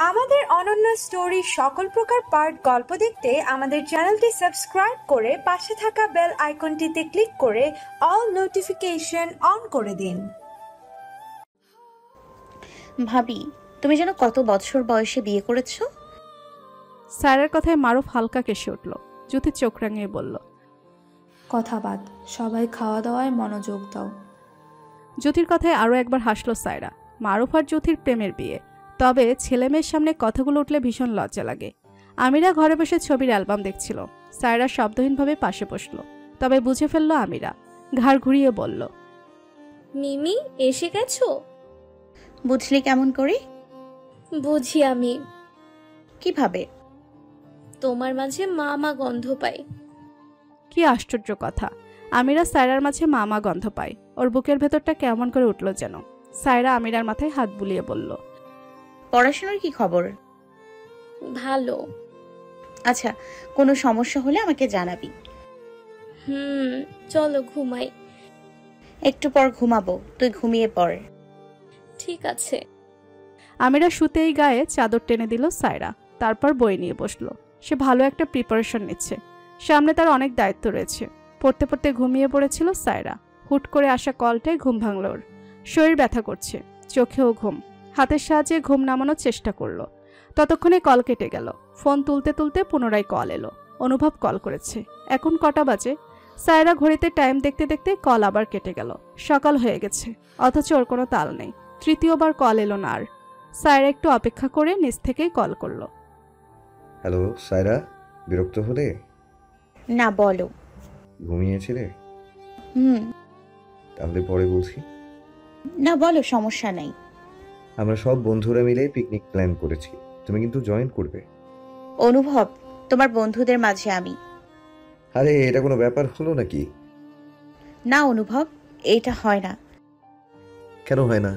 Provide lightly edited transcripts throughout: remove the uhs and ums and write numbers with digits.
আমাদের অনন্য স্টোরি সকল প্রকার পার্ট গল্প দেখতে আমাদের চ্যানেলটি সাবস্ক্রাইব করে পাশে থাকা বেল আইকনটিতে ক্লিক করে অল নোটিফিকেশন অন করে দিন। ভাবি, তুমি যেন কত বছর বয়সে বিয়ে করেছো? স্যারের কথায় মারুফ হালকা কেসে উঠল। জ্যোতি চোখ রাঙিয়ে বলল, কথা বাদ, সবাই খাওয়া দাওয়ায় মনোযোগ দাও। জ্যোতির কথায় আরও একবার হাসলো সায়রা। মারুফ আর জ্যোতির প্রেমের বিয়ে, তবে ছেলেমেয়ের সামনে কথাগুলো উঠলে ভীষণ লজ্জা লাগে। আমিরা ঘরে বসে ছবির অ্যালবাম দেখছিল। সায়রা শব্দহীনভাবে পাশে বসল, তবে বুঝে ফেলল আমিরা। ঘাড় ঘুরিয়ে বলল, মিমি এসে গেছো? বুঝলি কেমন করে? বুঝি আমি। কিভাবে? তোমার মাঝে মা গন্ধ পাই। কি আশ্চর্য কথা! আমিরা সায়রার মাঝে মা গন্ধ পায়। ওর বুকের ভেতরটা কেমন করে উঠল যেন। সায়রা আমিরার মাথায় হাত বুলিয়ে বলল, পড়াশোনার কি খবর? ভালো। আচ্ছা, কোনো সমস্যা হলে আমাকে জানাবি। চলো ঘুমাই। একটু পর ঘুমাবো, তুই ঘুমিয়ে পড়। ঠিক আছে। আমিরা শুতেই গায়ে চাদর টেনে দিল সায়রা। তারপর বই নিয়ে বসলো। সে ভালো একটা প্রিপারেশন নিচ্ছে। সামনে তার অনেক দায়িত্ব রয়েছে। পড়তে পড়তে ঘুমিয়ে পড়েছিল সায়রা। হুট করে আসা কলটায় ঘুম ভাঙল ওর। শরীর ব্যথা করছে, চোখেও ঘুম। হাতের সাহায্যে ঘুম নামানোর চেষ্টা করলো। ততক্ষণে কল কেটে গেল। ফোন তুলতে তুলতে পুনরায় কল এলো। অনুভব কল করেছে। এখন কটা বাজে? সায়রা ঘড়িতে টাইম দেখতে দেখতে কল আবার কেটে গেল। সকাল হয়ে গেছে, অথচ ওর কোনো তাল নেই। তৃতীয়বার কল এলো না আর। সায়রা একটু অপেক্ষা করে নিজ থেকেই কল করলো। হ্যালো সায়রা, বিরক্ত হলে? না, বলো। ঘুমিয়েছিলে? তাহলে পরে বলছি। না, বলো, সমস্যা নাই। আমরা সব বন্ধুরা মিলে পিকনিক প্ল্যান করেছি, তুমি কিন্তু জয়েন করবে। অনুভব, তোমার বন্ধুদের মাঝে আমি। আরে এটা কোনো ব্যাপার হলো নাকি? না অনুভব, এটা হয় না। কেন হয় না?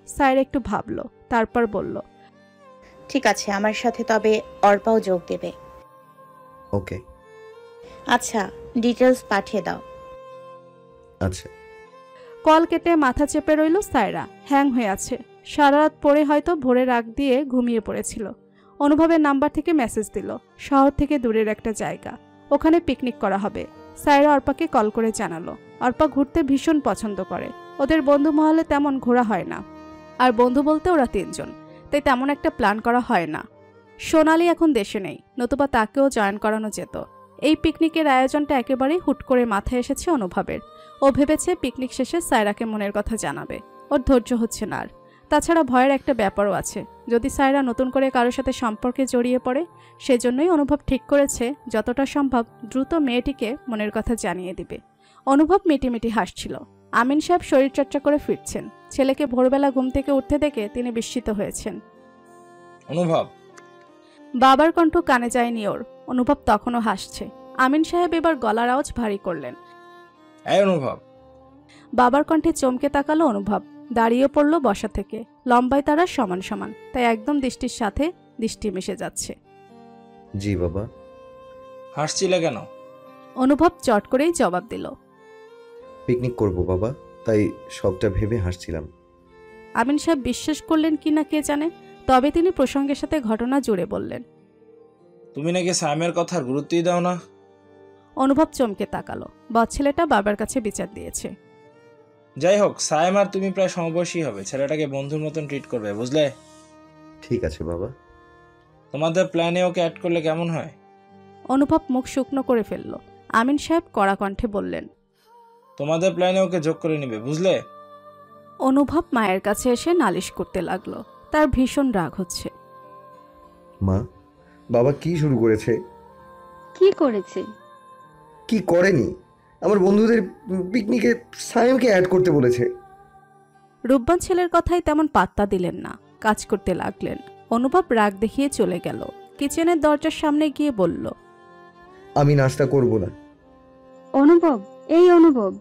সায়রা একটু ভাবলো, তারপর বলল, ঠিক আছে, আমার সাথে তবে অর্পাও যোগ দেবে। ওকে। আচ্ছা, ডিটেলস পাঠিয়ে দাও। আচ্ছা। কল কেটে মাথা চেপে রইল সায়রা। হ্যাং হয়ে আছে। সারা রাত পরে হয়তো ভোরে রাগ দিয়ে ঘুমিয়ে পড়েছিল। অনুভবের নাম্বার থেকে মেসেজ দিল। শহর থেকে দূরের একটা জায়গা, ওখানে পিকনিক করা হবে। সায়রা অর্পাকে কল করে জানালো। অর্পা ঘুরতে ভীষণ পছন্দ করে। ওদের বন্ধু মহলে তেমন ঘোরা হয় না, আর বন্ধু বলতে ওরা 3 জন, তাই তেমন একটা প্ল্যান করা হয় না। সোনালি এখন দেশে নেই, নতুবা তাকেও জয়েন করানো যেত। এই পিকনিকের আয়োজনটা একেবারেই হুট করে মাথায় এসেছে অনুভবের। ও ভেবেছে পিকনিক শেষে সায়রাকে মনের কথা জানাবে। ওর ধৈর্য হচ্ছে না আর। তাছাড়া ভয়ের একটা ব্যাপারও আছে, যদি সায়রা নতুন করে কারোর সাথে সম্পর্কে জড়িয়ে পড়ে। সেজন্যই অনুভব ঠিক করেছে যতটা সম্ভব দ্রুত মেয়েটিকে মনের কথা জানিয়ে দিবে। অনুভব মিটিমিটি হাসছিল। আমিন সাহেব শরীরচর্চা করে ফিরছেন। ছেলেকে ভোরবেলা ঘুম থেকে উঠতে দেখে তিনি বিস্মিত হয়েছেন। অনুভব। বাবার কণ্ঠ কানে যায়নি ওর। অনুভব তখনও হাসছে। আমিন সাহেব এবার গলার আওয়াজ ভারী করলেন, এই অনুভব। বাবার কণ্ঠে চমকে তাকালো অনুভব। দাঁড়িয়ে পড়ল বসা থেকে। লম্বায় তারা সমান সমান, তাই একদম দৃষ্টির সাথে দৃষ্টি মিশে যাচ্ছে। জি বাবা। হাসছিলে কেন? অনুভব চট করেই জবাব দিল, পিকনিক করব বাবা, তাই সবটা ভেবে হাসছিলাম। আমিন সাহেব বিশ্বাস করলেন কিনা কে জানে, তবে তিনি প্রসঙ্গের সাথে ঘটনা জুড়ে বললেন, তুমি নাকি সাইমের কথার গুরুত্বই দাও না। অনুভব চমকে তাকালো। বচ্ছেলেটা বাবার কাছে বিচার দিয়েছে। যাই হোক, সাইম আর তুমি প্রায় সমবয়সী হবে। ছেলেটাকে বন্ধুর মতন ট্রিট করবে, বুঝলে? ঠিক আছে বাবা। তোমাদের প্ল্যানে ওকে অ্যাড করলে কেমন হয়? অনুভব মুখ শুকনো করে ফেলল। আমিন সাহেব কড়া কণ্ঠে বললেন, তোমাদের প্ল্যানে ওকে যোগ করে নিবে, বুঝলে? অনুভব মায়ের কাছে এসে নালিশ করতে লাগলো। তার ভীষণ রাগ হচ্ছে। মা, বাবা কি শুরু করেছে? কি করেছে? কি করেনি? আমার বন্ধুদের পিকনিকে সাইমকে অ্যাড করতে বলেছে। রূপবান ছেলের কথাই তেমন পাত্তা দিলেন না, কাজ করতে লাগলেন। অনুভব রাগ দেখিয়ে চলে গেল। কিচেনের দরজার সামনে গিয়ে বলল, আমি নাস্তা করব না। অনুভব, এই অনুভব।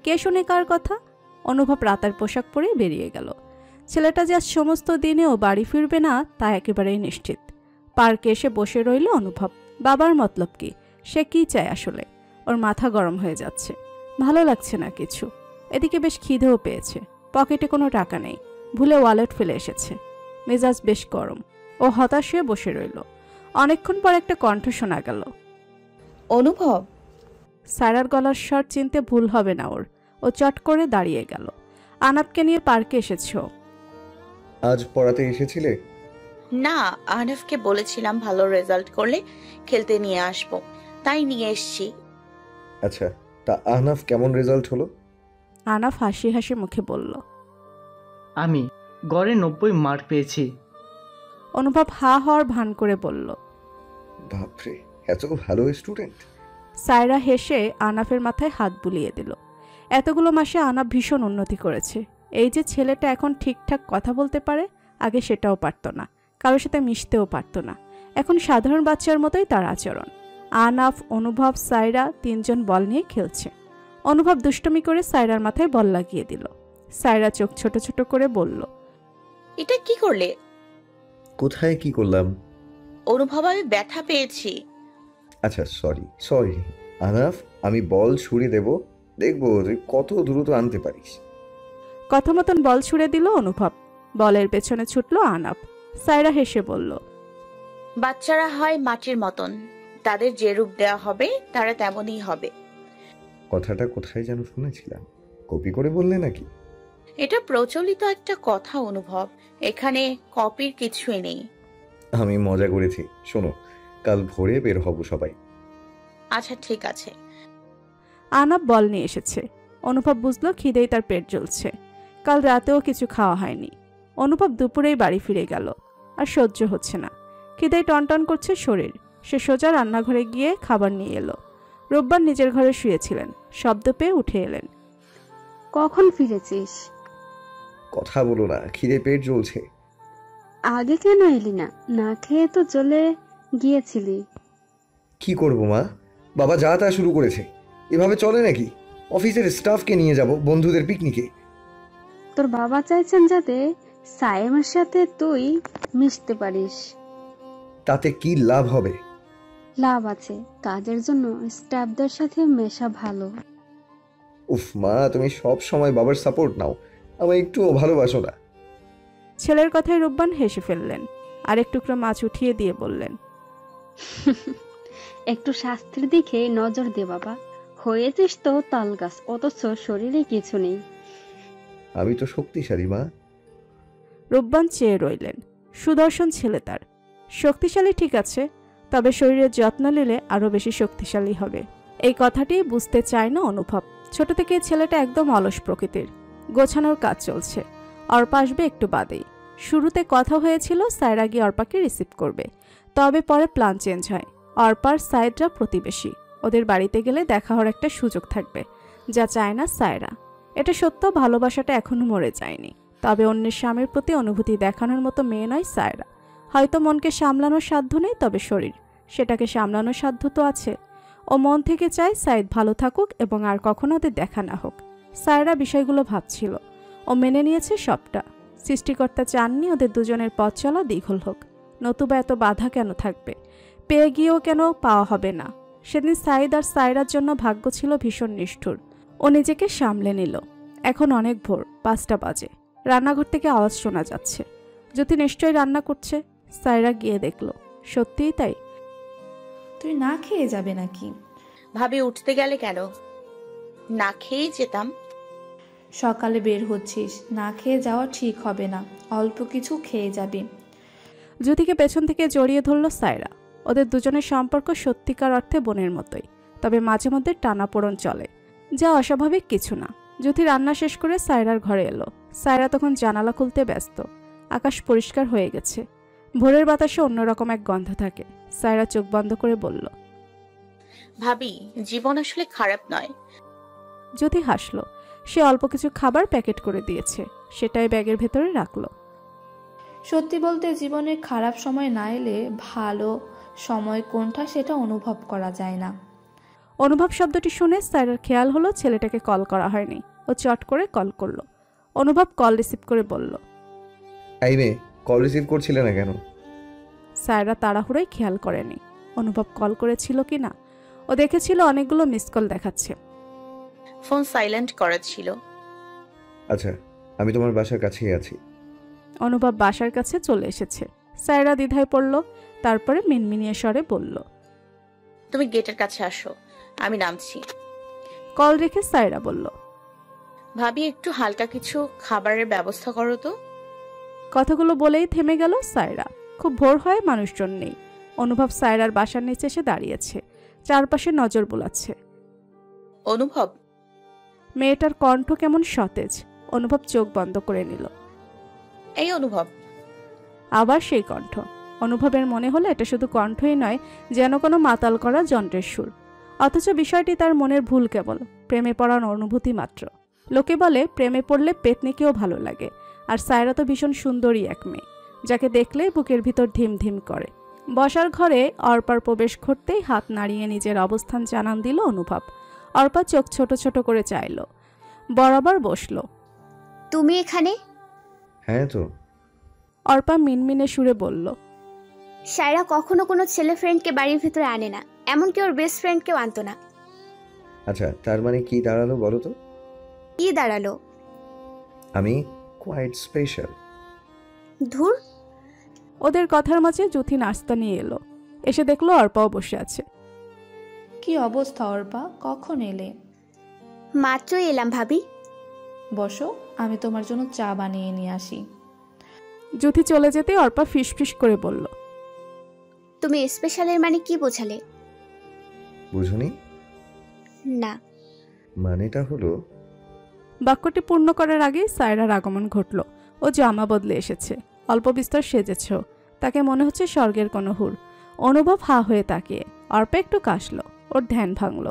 কে শুনে কার কথা? অনুভব রাতার পোশাক পরে বেরিয়ে গেল। ছেলেটা যে আজ সমস্ত দিনেও বাড়ি ফিরবে না তা একেবারেই নিশ্চিত। পার্কে এসে বসে রইল অনুভব। বাবার মতলব কি? সে কি চায় আসলে? ওর মাথা গরম হয়ে যাচ্ছে, ভালো লাগছে না কিছু। এদিকে বেশ খিদেও পেয়েছে। পকেটে কোনো টাকা নেই, ভুলে ওয়ালেট ফেলে এসেছে। মেজাজ বেশ গরম, ও হতাশ হয়ে বসে রইল। অনেকক্ষণ পর একটা কণ্ঠ শোনা গেল। অনুভব। সায়রার গলার স্বর চিনতে ভুল হবে না ওর। ও চট করে দাঁড়িয়ে গেল। আনাপকে নিয়ে পার্কে এসেছো? আজ পড়াতে এসেছিলে? না, আহনাফকে বলেছিলাম ভালো রেজাল্ট করলে খেলতে নিয়ে আসবো, তাই নিয়ে এসছি। আচ্ছা, তা আহনাফ কেমন রেজাল্ট হলো? আনাফ হাসি হাসি মুখে বলল। আমি গড়ে 90 মার্ক পেয়েছি। অনুভব হা হওয়ার ভান করে বলল। বাপরে, এত ভালো স্টুডেন্ট। সায়রা হেসে আনাফের মাথায় হাত বুলিয়ে দিল। এতগুলো মাসে আনাফ ভীষণ উন্নতি করেছে। এই যে ছেলেটা এখন ঠিকঠাক কথা বলতে পারে, আগে সেটাও পারত না, কারোর সাথে মিশতেও পারত না। এখন সাধারণ বাচ্চার মতোই তার আচরণ। আনাফ, অনুভব, সায়রা তিনজন বল নিয়ে খেলছে। অনুভব দুষ্টুমি করে সায়রার মাথায় বল লাগিয়ে দিল। সায়রা চোখ ছোট ছোট করে বলল, এটা কি করলে? কোথায় কি করলাম? অনুভব, আমি ব্যথা পেয়েছি। আচ্ছা, সরি আহনাফ, আমি বল ছুড়ে দেব, দেখবো তুই কত দ্রুত আনতে পারিস। কথা মতন বল ছুড়ে দিল অনুভব। বলের পেছনে ছুটল আনাফ। সায়রা হেসে বলল, বাচ্চারা হয় মাটির মতন, তাদের যে রূপ দেওয়া হবে তারা তেমনই হবে। কথাটা কোথায় যেন শুনেছিলাম, কপি করে বললে নাকি? এটা প্রচলিত একটা কথা অনুভব, এখানে কপির কিছুই নেই। আমি মজা করেছি। শোনো, কাল ভোরে বের হব সবাই। আচ্ছা ঠিক আছে। আনাপ বল নিয়ে এসেছে। অনুভব বুঝলো খিদেই তার পেট জ্বলছে। কাল রাতেও কিছু খাওয়া হয়নি। অনুভব দুপুরেই বাড়ি ফিরে গেল। আর সহ্য হচ্ছে না, খিদেই টনটন করছে শরীর। সে সোজা রান্নাঘরে গিয়ে খাবার নিয়ে এলো। রোববার নিজের ঘরে শুয়েছিলেন, শব্দ পেয়ে উঠে এলেন। কখন ফিরেছিস? কথা বলো না, খিদে পেট জ্বলছে। আগে কেন এলি না? না খেয়ে তো চলে গিয়েছিলি। কি করব মা, বাবা যা তা শুরু করেছে। এভাবে চলে নাকি? অফিসের স্টাফকে নিয়ে যাব বন্ধুদের পিকনিকে। তোর বাবা চাইছেন যাতে সায়েমের সাথে তুই মিশতে পারিস। তাতে কি লাভ হবে? লাভ আছে, কাজের জন্য স্টাফদের সাথে মেশা ভালো। উফ মা, তুমি সব সময় বাবার সাপোর্ট নাও, আমায় একটুও ভালোবাসো না। ছেলের কথায় রূপবান হেসে ফেললেন। আর এক টুকরো মাছ উঠিয়ে দিয়ে বললেন, একটু স্বাস্থ্যের দিকে নজর দে বাবা। হয়েছিস তো তাল গাছ, অথচ শরীরে কিছু নেই। আমি তো শক্তিশালী মা। রূপবান চেয়ে রইলেন। সুদর্শন ছেলে তার। শক্তিশালী ঠিক আছে, তবে শরীরের যত্ন নিলে আরো বেশি শক্তিশালী হবে। এই কথাটি বুঝতে চায় না অনুভব। ছোট থেকে ছেলেটা একদম অলস প্রকৃতির। গোছানোর কাজ চলছে। অর্পা আসবে একটু বাদেই। শুরুতে কথা হয়েছিল সায়রা গিয়ে অর্পাকে রিসিভ করবে, তবে পরে প্ল্যান চেঞ্জ হয়। অর্পার সাইডরা প্রতিবেশী, ওদের বাড়িতে গেলে দেখা হওয়ার একটা সুযোগ থাকবে, যা চায় না সায়রা। এটা সত্য, ভালোবাসাটা এখনো মরে যায়নি। তবে অন্যের স্বামীর প্রতি অনুভূতি দেখানোর মতো মেয়ে নয় সায়রা। হয়তো মনকে সামলানোর সাধ্য নেই, তবে শরীর, সেটাকে সামলানোর সাধ্য তো আছে। ও মন থেকে চায় সাইদ ভালো থাকুক এবং আর কখনো ওদের দেখা না হোক। সায়রা বিষয়গুলো ভাবছিল, ও মেনে নিয়েছে সবটা। সৃষ্টিকর্তা চাননি ওদের দুজনের পথ চলা দীঘল হোক, নতুবা এত বাধা কেন থাকবে? পেয়ে গিয়েও কেন পাওয়া হবে না? সেদিন সাইদ আর সায়রার জন্য ভাগ্য ছিল ভীষণ নিষ্ঠুর। ও নিজেকে সামলে নিল। এখন অনেক ভোর, 5টা বাজে। রান্নাঘর থেকে আওয়াজ শোনা যাচ্ছে। জ্যোতি নিশ্চয়ই রান্না করছে। সায়রা গিয়ে দেখল, সত্যিই তাই। তুই না খেয়ে যাবে নাকি? ভাবি উঠতে গেলে কেন? না খেয়েই যেতাম। সকালে বের হচ্ছিস, না খেয়ে যাওয়া ঠিক হবে না, অল্প কিছু খেয়ে যাবি। জ্যোতিকে পেছন থেকে জড়িয়ে ধরল সায়রা। ওদের দুজনের সম্পর্ক সত্যিকার অর্থে বোনের মতোই, তবে মাঝে মধ্যে টানাপোড়ন চলে, যা অস্বাভাবিক কিছু না। জ্যোতি রান্না শেষ করে সায়রার ঘরে এলো। সায়রা তখন জানালা খুলতে ব্যস্ত। আকাশ পরিষ্কার হয়ে গেছে। ভোরের বাতাসে অন্যরকম এক গন্ধ থাকে। সায়রা চোখ বন্ধ করে বলল, ভাবি জীবন আসলে খারাপ নয়। জ্যোতি হাসল। সে অল্প কিছু খাবার প্যাকেট করে দিয়েছে, সেটাই ব্যাগের ভেতরে রাখলো। সত্যি বলতে জীবনে খারাপ সময় না এলে ভালো সময় কোনটা সেটা অনুভব করা যায় না। অনুভব শব্দটি শুনে সায়রার খেয়াল হলো ছেলেটাকে কল করা হয়নি। ও চট করে কল করলো। অনুভব কল রিসিভ করে বলল, এই মেয়ে, কল রিসিভ করছিলে না কেন? সায়রা তাড়াহুড়োই খেয়াল করেনি অনুভব কল করেছিল কি না। ও দেখেছিল অনেকগুলো মিস কল দেখাচ্ছে। ফোন সাইলেন্ট করা ছিল। আচ্ছা, আমি তোমার বাসার কাছেই আছি। অনুভব বাসার কাছে চলে এসেছে। সায়রা দ্বিধায় পড়ল, তারপরে মিনমিনিয়ে স্বরে বলল, তুমি গেটের কাছে আসো, আমি নামছি। কল রেখে সায়রা বলল, ভাবি একটু হালকা কিছু খাবারের ব্যবস্থা করো তো। কথাগুলো বলেই থেমে গেল সায়রা। খুব ভোর হয়, মানুষজন নেই। অনুভব সায়রার বাসার নিচে এসে দাঁড়িয়েছে, চারপাশে নজর বোলাচ্ছে। অনুভব। মেয়েটার কণ্ঠ কেমন সতেজ। অনুভব চোখ বন্ধ করে নিল। এই অনুভব। আবার সেই কণ্ঠ। অনুভবের মনে হলো এটা শুধু কণ্ঠই নয়, যেন কোনো মাতাল করা যন্ত্রের সুর। অথচ বিষয়টি তার মনের ভুল, কেবল প্রেমে পড়ার অনুভূতি মাত্র। লোকে বলে প্রেমে পড়লে পেতনিকেও ভালো লাগে, আর সায়রা তো ভীষণ সুন্দরী এক মেয়ে, যাকে দেখলেই বুকের ভিতর ধিম ধিম করে। বসার ঘরে অর্পার প্রবেশ ঘটতেই হাত নাড়িয়ে নিজের অবস্থান জানান দিল অনুভব। অর্পা চোখ ছোট ছোট করে চাইল, বরাবর বসল। তুমি এখানে? হ্যাঁ তো। অর্পা মিনমিনে সুরে বলল, সায়রা কখনো কোনো ছেলে ফ্রেন্ডকে বাড়ির ভিতরে আনে না, এমনকি ওর বেস্ট ফ্রেন্ডকেও আনতো না। আচ্ছা, তার মানে কি দাঁড়ালো বলো তো? কি দাঁড়ালো? আমি কোয়াইট স্পেশাল। ধুর। ওদের কথার মাঝে জুথি নাস্তা নিয়ে এলো। এসে দেখলো অর্পাও বসে আছে। কি অবস্থা অর্পা, কখন এলে? মাত্রই এলাম ভাবি। বসো, আমি তোমার জন্য চা বানিয়ে নিয়ে আসি। জুথি চলে যেতে অর্পা ফিসফিস করে বলল, তুমি স্পেশালের মানে কি বোঝালে? বুঝুনি? না। মানেটা হলো। বাক্যটি পূর্ণ করার আগেই সায়রার আগমন ঘটল। ও জামা বদলে এসেছে, অল্প বিস্তর সেজেছ। তাকে মনে হচ্ছে স্বর্গের কোনো হুর। অনুভব হা হয়ে তাকিয়ে। অর্পা একটু কাশলো, ওর ধ্যান ভাঙল।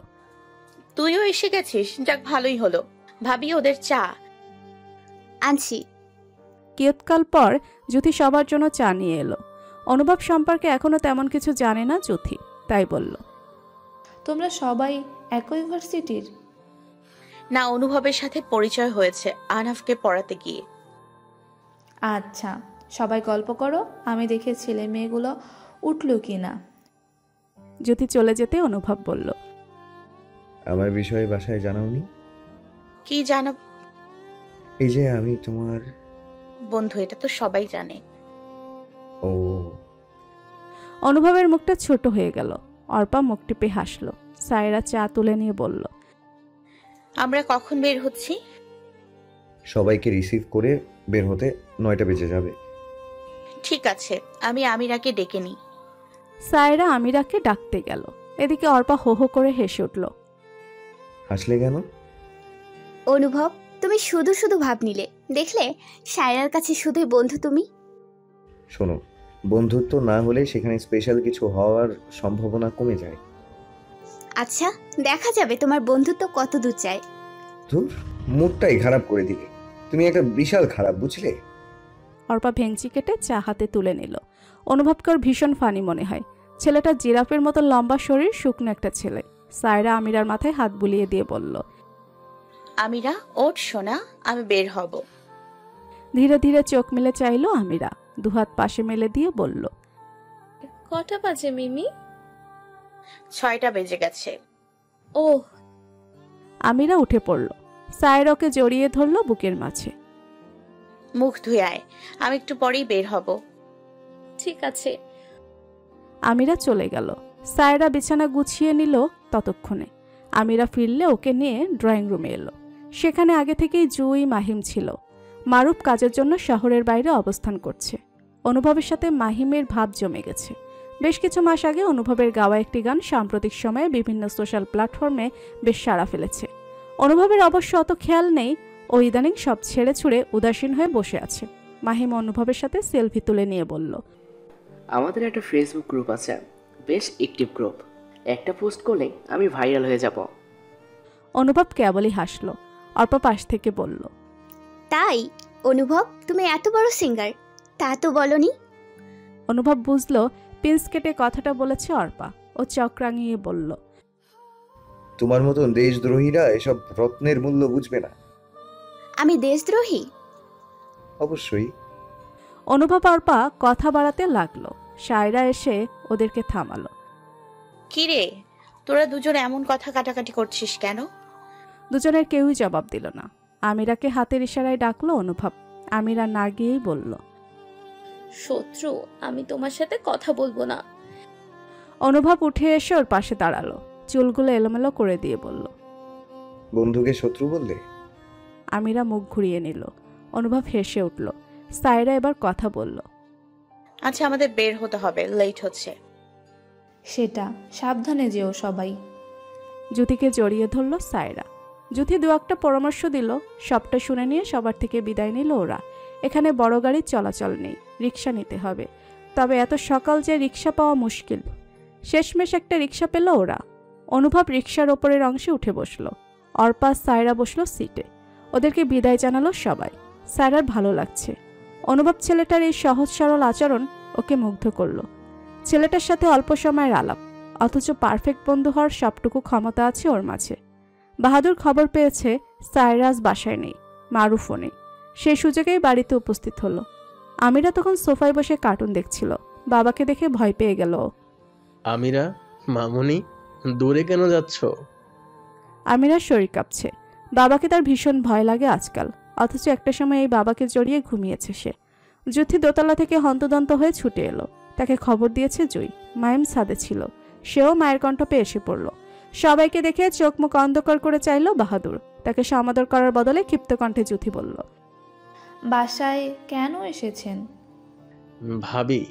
তুইও এসে গেছিস, যাক ভালোই হলো। ভাবি ওদের চা আনছি। কিয়ৎকাল পর জুথি সবার জন্য চা নিয়ে এলো। অনুভব সম্পর্কে এখনো তেমন কিছু জানে না জুথি, তাই বলল, তোমরা সবাই একই ইউনিভার্সিটির? না, অনুভবের সাথে পরিচয় হয়েছে আনাফকে পড়াতে গিয়ে। আচ্ছা, সবাই গল্প করো, আমি দেখে ছেলে মেয়েগুলো উঠলো কিনা। জুথি চলে যেতে অনুভব বলল, আমার বিষয়ে বাসায় জানাওনি? কি জানাব? এই যে আমি তোমার বন্ধু, এটা তো সবাই জানে। ও। অনুভবের মুখটা ছোট হয়ে গেল। অর্পা মুখ টিপে হাসল। সায়রা চা তুলে নিয়ে বলল, আমরা কখন বের হচ্ছি? সবাইকে রিসিভ করে বের হতে 9টা বেজে যাবে। ঠিক আছে, আমি আমিরাকে ডেকে নিই। সায়রা আমিরাকে ডাকতে গেল। এদিকে অর্পা হো হো করে হেসে উঠল। হাসলে কেন? অনুভব, তুমি শুধু শুধু ভাব নিলে। দেখলে সায়রার কাছে শুধুই বন্ধু তুমি। শোনো, বন্ধুত্ব না হলে সেখানে স্পেশাল কিছু হওয়ার সম্ভাবনা কমে যায়। আচ্ছা, দেখা যাবে তোমার বন্ধুত্ব কত দূর যায়। ধুর, মুডটাই খারাপ করে দিলে। তুমি একটা বিশাল খারাপ, বুঝলে? অর্পা ভেঙচি কেটে চা হাতে তুলে নিল। অনুভবকে ওর ভীষণ ফানি মনে হয়। ছেলেটা জিরাফের মতো লম্বা শরীর, শুকনো একটা ছেলে। সায়রা আমিরার মাথায় হাত বুলিয়ে দিয়ে বলল, আমিরা ওঠ সোনা, আমি বের হব। ধীরে ধীরে চোখ মেলে চাইল আমিরা। দুহাত পাশে মেলে দিয়ে বলল, কটা বাজে মিমি? 6টা বেজে গেছে। ওহ। আমিরা উঠে পড়ল। সায়রাকে জড়িয়ে ধরল বুকের মাঝে। মুখ ধুয়ে আয়, আমি একটু পরেই বের হব। ঠিক আছে। আমিরা চলে গেল। সায়রা বিছানা গুছিয়ে নিল। ততক্ষণে আমিরা ফিরলে ওকে নিয়ে ড্রয়িং রুমে এলো। সেখানে আগে থেকেই জুই, মাহিম ছিল। মারুফ কাজের জন্য শহরের বাইরে অবস্থান করছে। অনুভবের সাথে মাহিমের ভাব জমে গেছে। বেশ কিছু মাস আগে অনুভবের গাওয়া একটি গান সাম্প্রতিক সময়ে বিভিন্ন সোশ্যাল প্ল্যাটফর্মে বেশ সাড়া ফেলেছে। অনুভবের অবশ্য অত খেয়াল নেই। ও ইদানিং সব ছেড়ে ছুড়ে উদাসীন হয়ে বসে আছে। মাহিম অনুভবের সাথে সেলফি তুলে নিয়ে বলল, আমাদের একটা ফেসবুক গ্রুপ আছে, বেশ অ্যাক্টিভ গ্রুপ। একটা পোস্ট করলে আমি ভাইরাল হয়ে যাব। অনুভব কেবলই হাসল। অর্পা পাশ থেকে বলল, তাই অনুভব, তুমি এত বড় সিঙ্গার, তা তো বলনি। অনুভব বুঝলো পিন্স কেটে কথাটা বলেছে অর্পা। ও চোখ রাঙিয়ে বলল, তোমার মতন দেশদ্রোহীরা এসব রত্নের মূল্য বুঝবে না। আমি দেশদ্রোহী? অবশ্যই। অনুভব অর্পা কথা বাড়াতে লাগলো। সায়রা এসে ওদেরকে থামালো। কিরে, তোরা দুজন এমন কথা কাটাকাটি করছিস কেন? দুজনের কেউই জবাব দিল না। আমিরাকে হাতের ইশারায় ডাকলো অনুভব। আমিরা না গিয়েই বলল, শত্রু, আমি তোমার সাথে কথা বলবো না। অনুভব উঠে এসে ওর পাশে দাঁড়ালো, চুলগুলো এলোমেলো করে দিয়ে বলল, বন্ধুকে শত্রু বললে? আমিরা মুখ ঘুরিয়ে নিল। অনুভব হেসে উঠল। সায়রা এবার কথা বলল, আচ্ছা, আমাদের বের হতে হবে, লেট হচ্ছে। সেটা সাবধানে যেও সবাই। জ্যোতিকে জড়িয়ে ধরল সায়রা। জ্যোতি দু একটা পরামর্শ দিল, সবটা শুনে নিয়ে সবার থেকে বিদায় নিল ওরা। এখানে বড় গাড়ির চলাচল নেই, রিক্সা নিতে হবে। তবে এত সকাল যে রিক্সা পাওয়া মুশকিল। শেষমেশ একটা রিক্সা পেল ওরা। অনুভব রিক্সার ওপরের অংশে উঠে বসলো। অর্পা সায়রা বসলো সিটে। ওদেরকে বিদায় জানালো সবাই। সায়রার ভালো লাগছে। অনুভব ছেলেটার এই সহজ সরল আচরণ ওকে মুগ্ধ করল। ছেলেটার সাথে অল্প সময়ের আলাপ, অথচ পারফেক্ট বন্ধু হওয়ার সবটুকু ক্ষমতা আছে ওর মাঝে। বাহাদুর খবর পেয়েছে সায়রা আজ বাসায় নেই, মারুফও নেই। সেই সুযোগেই বাড়িতে উপস্থিত হলো। আমিরা তখন সোফায় বসে কার্টুন দেখছিল। বাবাকে দেখে ভয় পেয়ে গেল। আমিরা, মামুনি, দূরে কেন যাচ্ছ? আমিরার শরীর কাঁপছে। বাবাকে তার ভীষণ ভয় লাগে আজকাল, অথচ একটা সময় এই বাবাকে জড়িয়ে ঘুমিয়েছে সে। জ্যোতি দোতলা থেকে হন্তদন্ত হয়ে ছুটে এলো। তাকে খবর দিয়েছে জুই। মাইম ছাদে ছিল, সেও মায়ের কণ্ঠ পেয়ে এসে পড়ল। সবাইকে দেখে চোখ মুখ অন্ধকার করে চাইল বাহাদুর। তাকে সমাদর করার বদলে ক্ষিপ্ত কণ্ঠে জ্যোতি বলল, বাসায় কেন এসেছেন? ভাবি,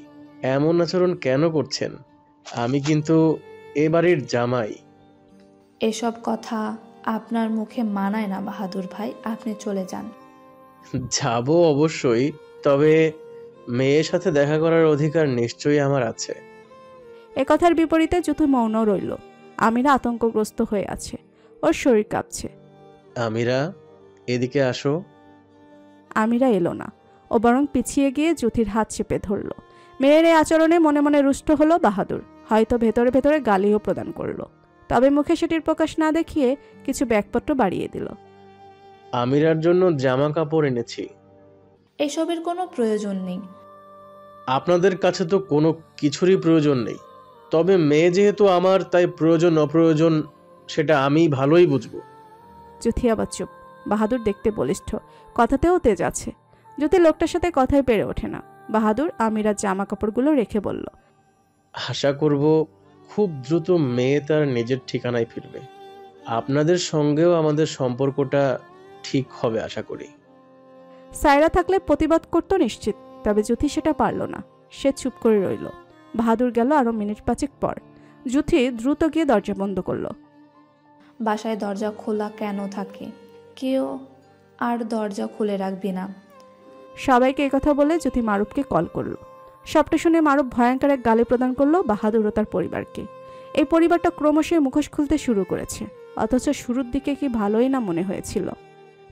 এমন আচরণ কেন করছেন? আমি কিন্তু এ বাড়ির জামাই। এসব কথা আপনার মুখে মানায় না বাহাদুর ভাই, আপনি চলে যান। যাব অবশ্যই, তবে মেয়ের সাথে দেখা করার অধিকার নিশ্চয়ই আমার আছে। এ কথার বিপরীতে জ্যোতি মৌন রইল। আমিরা আতঙ্কগ্রস্ত হয়ে আছে, ওর শরীর কাঁপছে। আমিরা, এদিকে আসো। আমিরা এলো না, ও বরং পিছিয়ে গিয়ে জ্যোতির হাত চেপে ধরল। মেয়ের এই আচরণে মনে মনে রুষ্ট হলো বাহাদুর। হয়তো ভেতরে ভেতরে গালিও প্রদান করলো, তবে মুখে সেটির প্রকাশ না দেখিয়ে কিছু ব্যাগপত্র বাড়িয়ে দিল। আমিরার জন্য জামা কাপড় এনেছি। এসবের কোনো প্রয়োজন নেই। আপনাদের কাছে তো কোনো কিছুরই প্রয়োজন নেই, তবে মেয়ে যেহেতু আমার, তাই প্রয়োজন অপ্রয়োজন সেটা আমি ভালোই বুঝবো। জ্যোতি আবার চুপ। বাহাদুর দেখতে বলিষ্ঠ, কথাতেও তেজ আছে। জ্যোতি লোকটার সাথে কথাই পেরে ওঠে না। বাহাদুর আমিরার জামা কাপড়গুলো রেখে বলল, আশা করব খুব দ্রুত মেয়ে তার নিজের ঠিকানায় ফিরবে। আপনাদের সঙ্গেও আমাদের সম্পর্কটা ঠিক হবে আশা করি। সায়রা থাকলে প্রতিবাদ করতো নিশ্চিত, তবে জ্যোতি সেটা পারল না। সে চুপ করে রইল। বাহাদুর গেল আরো মিনিট 5 পর। জ্যোতি দ্রুত গিয়ে দরজা বন্ধ করলো। বাসায় দরজা খোলা কেন থাকে? কেউ আর দরজা খুলে রাখবি না। সবাইকে একথা বলে জ্যোতি মারুফকে কল করলো। সবটা শুনে মারুফ ভয়ঙ্কর এক গালি প্রদান করলো বাহাদুর ও তার পরিবারকে। এই পরিবারটা ক্রমশই মুখোশ খুলতে শুরু করেছে, অথচ শুরুর দিকে কি ভালোই না মনে হয়েছিল।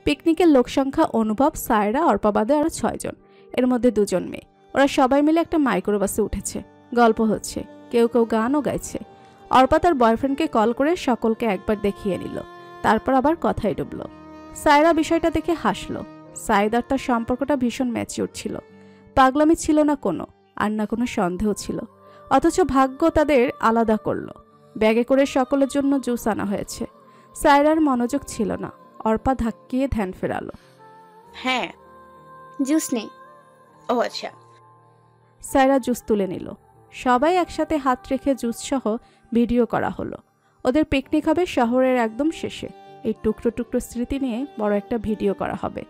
পিকনিকের লোকসংখ্যা অনুভব, সায়রা, অর্পাবাদে আরো 6 জন, এর মধ্যে 2 জন মেয়ে। ওরা সবাই মিলে একটা মাইক্রোবাসে উঠেছে। গল্প হচ্ছে, কেউ কেউ গানও গাইছে। অর্পা তার বয়ফ্রেন্ডকে কল করে সকলকে একবার দেখিয়ে নিল, তারপর আবার কথায় ডুবল। সায়রা বিষয়টা দেখে হাসলো। সাইদ আর তার সম্পর্কটা ভীষণ ম্যাচিউর ছিল। পাগলামি ছিল না কোনো, আর না কোনো সন্দেহ ছিল। অথচ ভাগ্য তাদের আলাদা করলো। ব্যাগে করে সকলের জন্য জুস আনা হয়েছে। সায়রার মনোযোগ ছিল না। অর্পা ধাক্কিয়ে ধ্যান ফেরালো। হ্যাঁ, জুস নেই। ও আচ্ছা। সায়রা জুস তুলে নিল। সবাই একসাথে হাত রেখে জুস সহ ভিডিও করা হলো। ওদের পিকনিক হবে শহরের একদম শেষে। এই টুকরো টুকরো স্মৃতি নিয়ে বড় একটা ভিডিও করা হবে।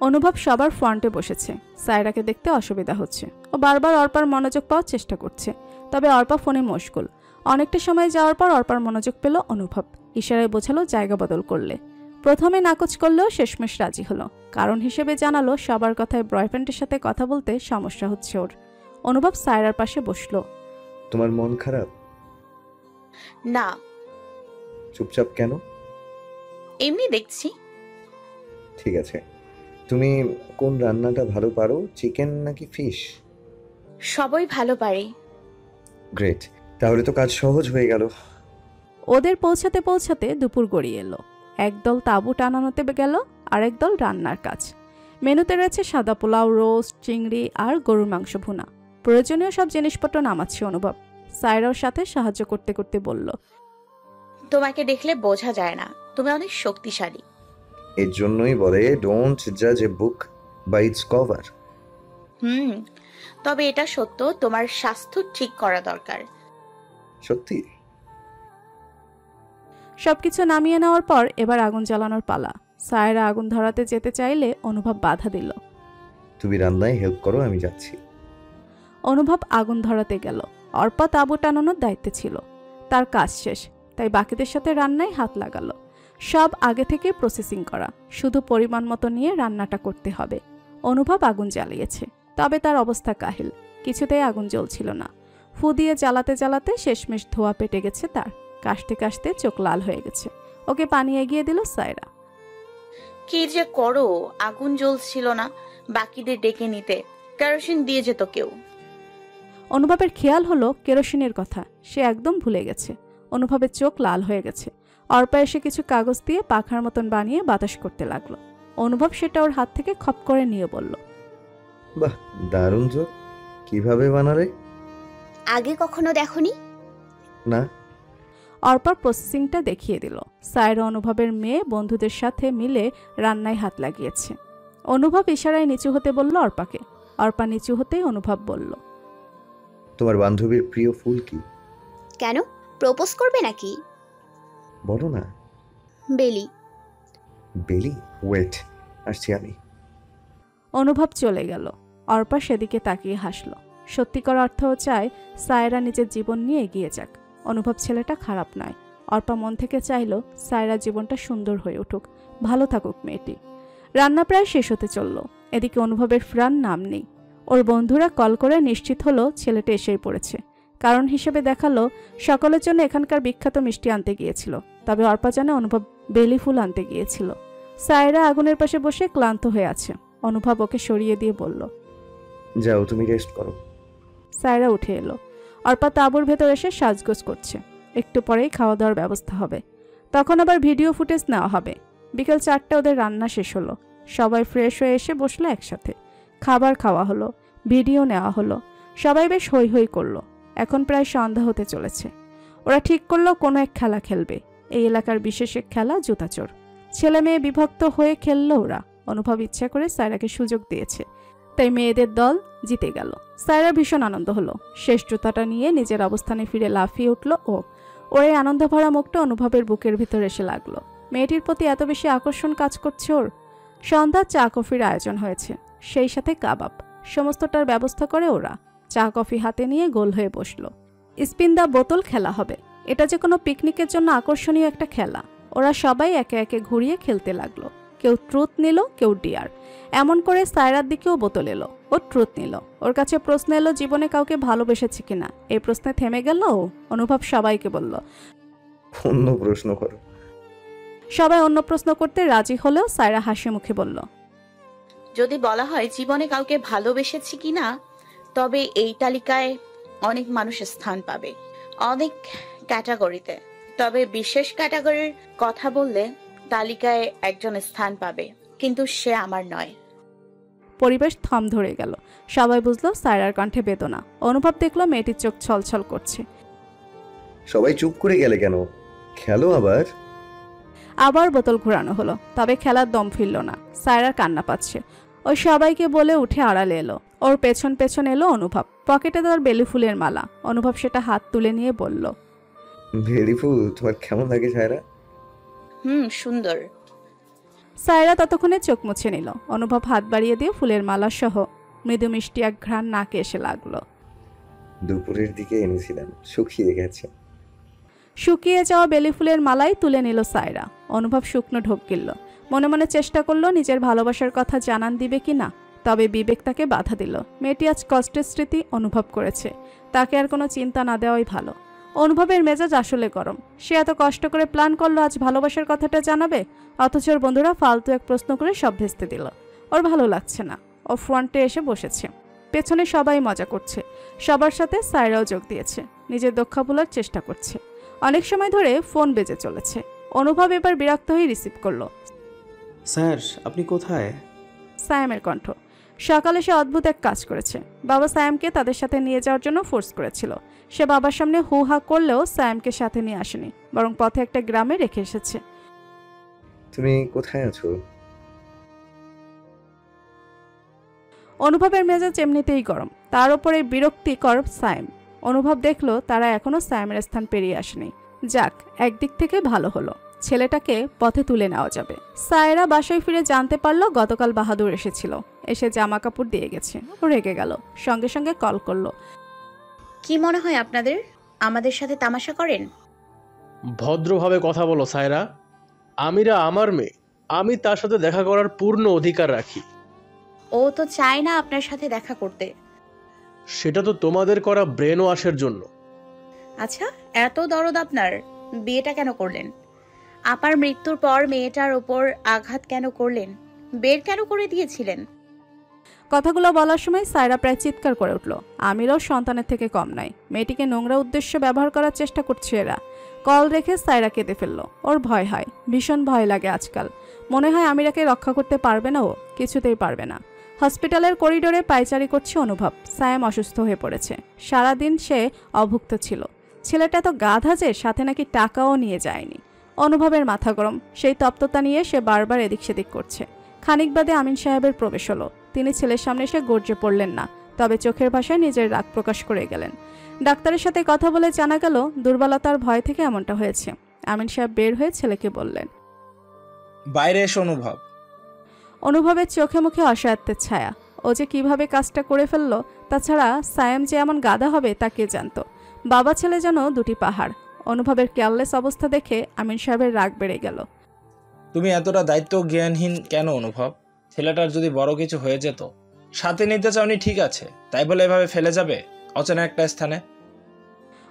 অনুভব সবার ফ্রন্টে বসেছে। সায়রাকে দেখতে অসুবিধা হচ্ছে। ও বারবার অর্পার মনোযোগ পাওয়ার চেষ্টা করছে, তবে অর্পা ফোনে মশগুল। অনেকটা সময় যাওয়ার পর অর্পার মনোযোগ পেল অনুভব। ইশারায় বোঝালো জায়গা বদল করলে। প্রথমে নাকচ করলেও শেষমেশ রাজি হলো। কারণ হিসেবে জানালো সবার কথায় বয়ফ্রেন্ডের সাথে কথা বলতে সমস্যা হচ্ছে ওর। অনুভব সায়রার পাশে বসলো। তোমার মন খারাপ? না। চুপচাপ কেন? এমনি দেখছি। ঠিক আছে। তুমি কোন রান্নাটা ভালো পারো, চিকেন নাকি ফিশ? সবই ভালো পারি। গ্রেট, তাহলে তো কাজ সহজ হয়ে গেল। ওদের পৌঁছাতে পৌঁছাতে দুপুর গড়িয়ে এলো। একদল তাঁবু টানানোতে গেল, আর একদল রান্নার কাজ। মেনুতে রয়েছে সাদা পোলাও, রোস্ট, চিংড়ি আর গরুর মাংস ভুনা। প্রয়োজনীয় সব জিনিসপত্র নামাচ্ছে অনুভব। সায়রার সাথে সাহায্য করতে করতে বলল, তোমাকে দেখলে বোঝা যায় না, তুমি অনেক শক্তিশালী। এর জন্যই বলে ডোন্ট জাজ এ বুক বাই ইটস কভার। তবে এটা সত্য, তোমার স্বাস্থ্য ঠিক করা দরকার। সত্যি? সবকিছু নামিয়ে নেওয়ার পর এবার আগুন জ্বালানোর পালা। সায়রা আগুন ধরাতে যেতে চাইলে অনুভব বাধা দিল। তুমি রান্নায় হেল্প করো, আমি যাচ্ছি। অনুভব আগুন ধরাতে গেল। অর্পা তাঁবু টানানোর দায়িত্বে ছিল, তার কাজ শেষ, তাই বাকিদের সাথে রান্নায় হাত লাগালো। সব আগে থেকে প্রসেসিং করা, শুধু পরিমাণ মতো নিয়ে রান্নাটা করতে হবে। অনুভব আগুন জ্বালিয়েছে, তবে তার অবস্থা কাহিল, কিছুতেই আগুন জ্বলছিল না। ফু দিয়ে জ্বালাতে জ্বালাতে শেষমেশ ধোয়া পেটে গেছে তার, কাশতে কাশতে চোখ লাল হয়ে গেছে। ওকে পানি এগিয়ে দিল সায়রা। কি যে করো, আগুন জ্বলছিল না, বাকিদের ডেকে নিতে, কেরোসিন দিয়ে যেত কেউ। অনুভবের খেয়াল হলো কেরোসিনের কথা, সে একদম ভুলে গেছে। অনুভবের চোখ লাল হয়ে গেছে। অর্পা এসে কিছু কাগজ দিয়ে পাখার মতন বানিয়ে বাতাস করতে লাগলো। অনুভব সেটা ওর হাত থেকে খপ করে নিয়ে বলল, বাহ, দারুণ জোক, কিভাবে বানালে? আগে কখনো দেখনি? না। অর্পার প্রসেসিংটা দেখিয়ে দিল। সায়রা অনুভবের মেয়ে বন্ধুদের সাথে মিলে রান্নায় হাত লাগিয়েছে। অনুভব ইশারায় নিচু হতে বলল অর্পাকে। অর্পা নিচু হতেই অনুভব বলল, তোমার বান্ধবীর প্রিয় ফুল কি? কেন, প্রপোজ করবে নাকি? বলো না। বেলি। বেলি? ওয়েট, আসছি আমি। অনুভব চলে গেল। অর্পা সেদিকে তাকিয়ে হাসল। সত্যিকার অর্থও চায় সায়রা নিজের জীবন নিয়ে এগিয়ে যাক। অনুভব ছেলেটা খারাপ নয়। অর্পা মন থেকে চাইল সায়রার জীবনটা সুন্দর হয়ে উঠুক, ভালো থাকুক মেয়েটি। রান্না প্রায় শেষ হতে চলল। এদিকে অনুভবের ফ্রান নাম নেই। ওর বন্ধুরা কল করে নিশ্চিত হলো ছেলেটা এসেই পড়েছে। কারণ হিসেবে দেখালো সকলের জন্য এখানকার বিখ্যাত মিষ্টি আনতে গিয়েছিল, তবে অর্পা জানে অনুভব বেলি ফুল আনতে গিয়েছিল। সায়রা আগুনের পাশে বসে ক্লান্ত হয়ে আছে। অনুভব ওকে সরিয়ে দিয়ে বলল, যাও, তুমি রেস্ট করো। সায়রা উঠে এলো। অর্পা তাঁবুর ভেতর এসে সাজগোজ করছে। একটু পরেই খাওয়া দাওয়ার ব্যবস্থা হবে। তখন আবার ভিডিও ফুটেজ নেওয়া হবে। বিকেল 4টে ওদের রান্না শেষ হলো। সবাই ফ্রেশ হয়ে এসে বসলো একসাথে। খাবার খাওয়া হলো, ভিডিও নেওয়া হলো। সবাই বেশ হৈ হৈ করলো। এখন প্রায় সন্ধ্যা হতে চলেছে। ওরা ঠিক করলো কোনো এক খেলা খেলবে। এই এলাকার বিশেষ এক খেলা জুতাচোর। ছেলে মেয়ে বিভক্ত হয়ে খেললো ওরা। অনুভব ইচ্ছা করে সায়রাকে সুযোগ দিয়েছে, তাই মেয়েদের দল জিতে গেল। সায়রা ভীষণ আনন্দ হলো। শেষ জুতাটা নিয়ে নিজের অবস্থানে ফিরে লাফিয়ে উঠল ও। ওর এই আনন্দ ভরা মুখটা অনুভবের বুকের ভিতর এসে লাগলো। মেয়েটির প্রতি এত বেশি আকর্ষণ কাজ করছে ওর। সন্ধ্যা চা কফির আয়োজন হয়েছে, সেই সাথে কাবাব। সমস্তটার ব্যবস্থা করে ওরা। চা কফি হাতে নিয়ে গোল হয়ে বসলো। স্পিন দা বোতল খেলা হবে। এটা যে কোনো পিকনিকের জন্য আকর্ষণীয় একটা খেলা। ওরা সবাই একে একে ঘুরিয়ে খেলতে লাগলো। কেউ ট্রুথ নিল, কেউ ডিয়ার। এমন করে সায়রার দিকেও বোতল এলো। ও ট্রুথ নিল। ওর কাছে প্রশ্ন এলো জীবনে কাউকে ভালোবেসেছে কিনা। এই প্রশ্নে থেমে গেল। অনুভব সবাইকে বলল, অন্য প্রশ্ন করো। সবাই অন্য প্রশ্ন করতে রাজি হলেও সায়রা হাসি মুখে বলল, যদি বলা হয় জীবনে কাউকে ভালোবেসেছি কিনা, তবে এই তালিকায় অনেক মানুষ স্থান পাবে, অনেক ক্যাটাগরিতে। তবে বিশেষ ক্যাটাগরির কথা বললে তালিকায় একজন স্থান পাবে, কিন্তু সে আমার নয়। পরিবেশ থম ধরে গেল। সবাই বুঝলো সায়রার কণ্ঠে বেদনা। অনুভব দেখলো মেয়েটির চোখ ছলছল করছে। সবাই চুপ করে গেলে কেন? খেলো আবার। আবার বোতল ঘোরানো হলো, তবে খেলার দম ফিরল না। সায়রার কান্না পাচ্ছে। ওই সবাইকে বলে উঠে আড়ালে এলো। ওর পেছন পেছন এলো অনুভব। পকেটে তার বেলি ফুলের মালা। অনুভব সেটা হাত তুলে নিয়ে বলল, বেলি ফুল তোমার কেমন লাগে সায়রা? সুন্দর। সায়রা ততক্ষণে চোখ মুছে নিল। অনুভব হাত বাড়িয়ে দিয়ে ফুলের মালা সহ মৃদু মিষ্টি এক ঘ্রাণ নাকে এসে লাগলো। দুপুরের দিকে এনেছিলাম, শুকিয়ে গেছে। শুকিয়ে যাওয়া বেলি ফুলের মালাই তুলে নিল সায়রা। অনুভব শুকনো ঢোক গিলল। মনে মনে চেষ্টা করলো নিজের ভালোবাসার কথা জানান দিবে কি না, তবে বিবেক তাকে বাধা দিল। মেয়েটি আজ কষ্টের স্মৃতি অনুভব করেছে, তাকে আর কোনো চিন্তা না দেওয়াই ভালো। অনুভবের মেজাজ আসলে গরম। সে এত কষ্ট করে প্ল্যান করলো আজ ভালোবাসার কথাটা জানাবে, অথচ ওর বন্ধুরা ফালতু এক প্রশ্ন করে সব ভেস্তে দিল। ওর ভালো লাগছে না। ও ফ্রন্টে এসে বসেছে। পেছনে সবাই মজা করছে। সবার সাথে সায়রাও যোগ দিয়েছে। নিজের দক্ষা ভোলার চেষ্টা করছে। অনেক সময় ধরে ফোন বেজে চলেছে। অনুভব এবার বিরক্ত হয়ে রিসিভ করলো। স্যার, আপনি কোথায়? সায়ামের কণ্ঠ। সকালে সে অদ্ভুত এক কাজ করেছে। বাবা সায়ামকে তাদের সাথে নিয়ে যাওয়ার জন্য ফোর্স করেছিল। সে বাবার সামনে হু হা করলেও সায়ামকে সাথে নিয়ে আসেনি, বরং পথে একটা গ্রামে রেখে এসেছে। তুমি কোথায় আছো? অনুভবের মেজাজ এমনিতেই গরম, তার উপরে বিরক্তিকর সাইম। অনুভব দেখলো তারা এখনো সাইমের স্থান পেরিয়ে আসেনি। যাক, একদিক থেকে ভালো হলো, ছেলেটাকে পথে তুলে নেওয়া যাবে। সায়রা বাসায় ফিরে জানতে পারলো গতকাল বাহাদুর এসেছিল, এসে জামা কাপড় দিয়ে গেছে। ও রেগে গেল, সঙ্গে সঙ্গে কল করলো। কি মনে হয় আপনাদের আমাদের সাথে তামাশা করেন? ভদ্রভাবে কথা বলো সায়রা। আমিরা আমার মেয়ে, আমি তার সাথে দেখা করার পূর্ণ অধিকার রাখি। ও তো চায় না আপনার সাথে দেখা করতে। সেটা তো তোমাদের করা ব্রেন ওয়াশের জন্য। আচ্ছা, এত দরদ আপনার, বিয়েটা কেন করলেন? আপার মৃত্যুর পর মেয়েটার ওপর আঘাত কেন করলেন? বের কেন করে দিয়েছিলেন? কথাগুলো বলার সময় সায়রা প্রায় চিৎকার করে উঠল। আমিরও সন্তানের থেকে কম নয়। মেয়েটিকে নোংরা উদ্দেশ্য ব্যবহার করার চেষ্টা করছে এরা। কল রেখে সায়রা কেঁদে ফেলল। ওর ভয় হয়, ভীষণ ভয় লাগে আজকাল। মনে হয় আমিরাকে রক্ষা করতে পারবে না, ও কিছুতেই পারবে না। হসপিটালের করিডোরে পায়চারি করছে অনুভব। সায়েম অসুস্থ হয়ে পড়েছে, সারাদিন সে অভুক্ত ছিল। ছেলেটা তো গাধা যে, সাথে নাকি টাকাও নিয়ে যায়নি। অনুভবের মাথা গরম, সেই তপ্ততা নিয়ে সে বারবার এদিক সেদিক করছে। খানিক বাদে আমিন সাহেবের প্রবেশ হলো। তিনি ছেলের সামনে এসে গর্জে পড়লেন না, তবে চোখের ভাষায় নিজের রাগ প্রকাশ করে গেলেন। ডাক্তারের সাথে কথা বলে জানা গেল দুর্বলতার ভয় থেকে এমনটা হয়েছে। আমিন সাহেব বের হয়ে ছেলেকে বললেন, বাইরে এসো অনুভব। অনুভবের চোখে মুখে অসহায়ত্বের ছায়া। ও যে কিভাবে কাজটা করে ফেললো, তাছাড়া সায়েম যে এমন গাধা হবে তা কে জানতো। বাবা ছেলে যেন দুটি পাহাড়। অনুভবের কেয়ারলেস অবস্থা দেখে আমিন সাহেবের রাগ বেড়ে গেল। তুমি এতটা দায়িত্ব জ্ঞানহীন কেন অনুভব? ছেলেটার যদি বড় কিছু হয়ে যেত, সাথে নিতে চাওনি ঠিক আছে, তাই বলে এভাবে ফেলে যাবে অচেনা একটা স্থানে?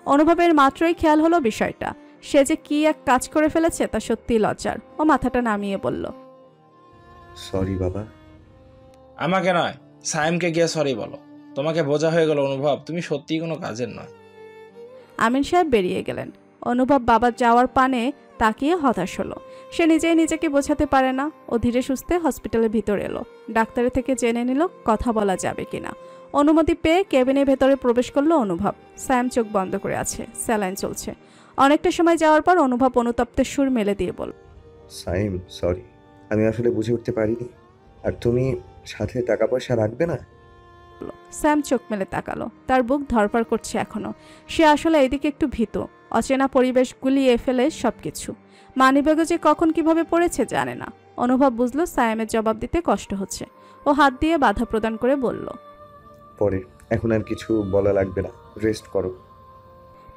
অনুভবের মাত্রই খেয়াল হলো বিষয়টা। সে যে কি এক কাজ করে ফেলেছে তা সত্যিই লজ্জার। ও মাথাটা নামিয়ে বলল, সরি বাবা। আমাকে নয়, সায়েমকে গিয়ে সরি বলো। তোমাকে বোঝা হয়ে গেল অনুভব, তুমি সত্যিই কোনো কাজের নয়। আমিন সাহেব বেরিয়ে গেলেন। অনুভব বাবার যাওয়ার পানে তাকিয়ে হতাশ হলো। সে নিজেই নিজেকে বোঝাতে পারে না। ও ধীরে সুস্থে হসপিটালের ভিতর এলো। ডাক্তারের থেকে জেনে নিল কথা বলা যাবে কিনা। অনুমতি পেয়ে কেবিনের ভেতরে প্রবেশ করলো অনুভব। স্যাম চোখ বন্ধ করে আছে, স্যালাইন চলছে। অনেকটা সময় যাওয়ার পর অনুভব অনুতপ্তের সুর মেলে দিয়ে বল, সাইম সরি, আমি আসলে বুঝে উঠতে পারিনি। আর তুমি সাথে টাকা পয়সা রাখবে না? স্যাম চোখ মেলে তাকালো। তার বুক ধরপড় করছে এখনো। সে আসলে এইদিকে একটু ভীত। অচেনা পরিবেশ গুলিয়ে ফেলে সবকিছু। মানিব্যাগও যে কখন কিভাবে পড়েছে জানে না। অনুভব বুঝলো সায়েমের জবাব দিতে কষ্ট হচ্ছে। ও হাত দিয়ে বাধা প্রদান করে বলল, পরে, এখন আর কিছু বলা লাগবে না, রেস্ট করো।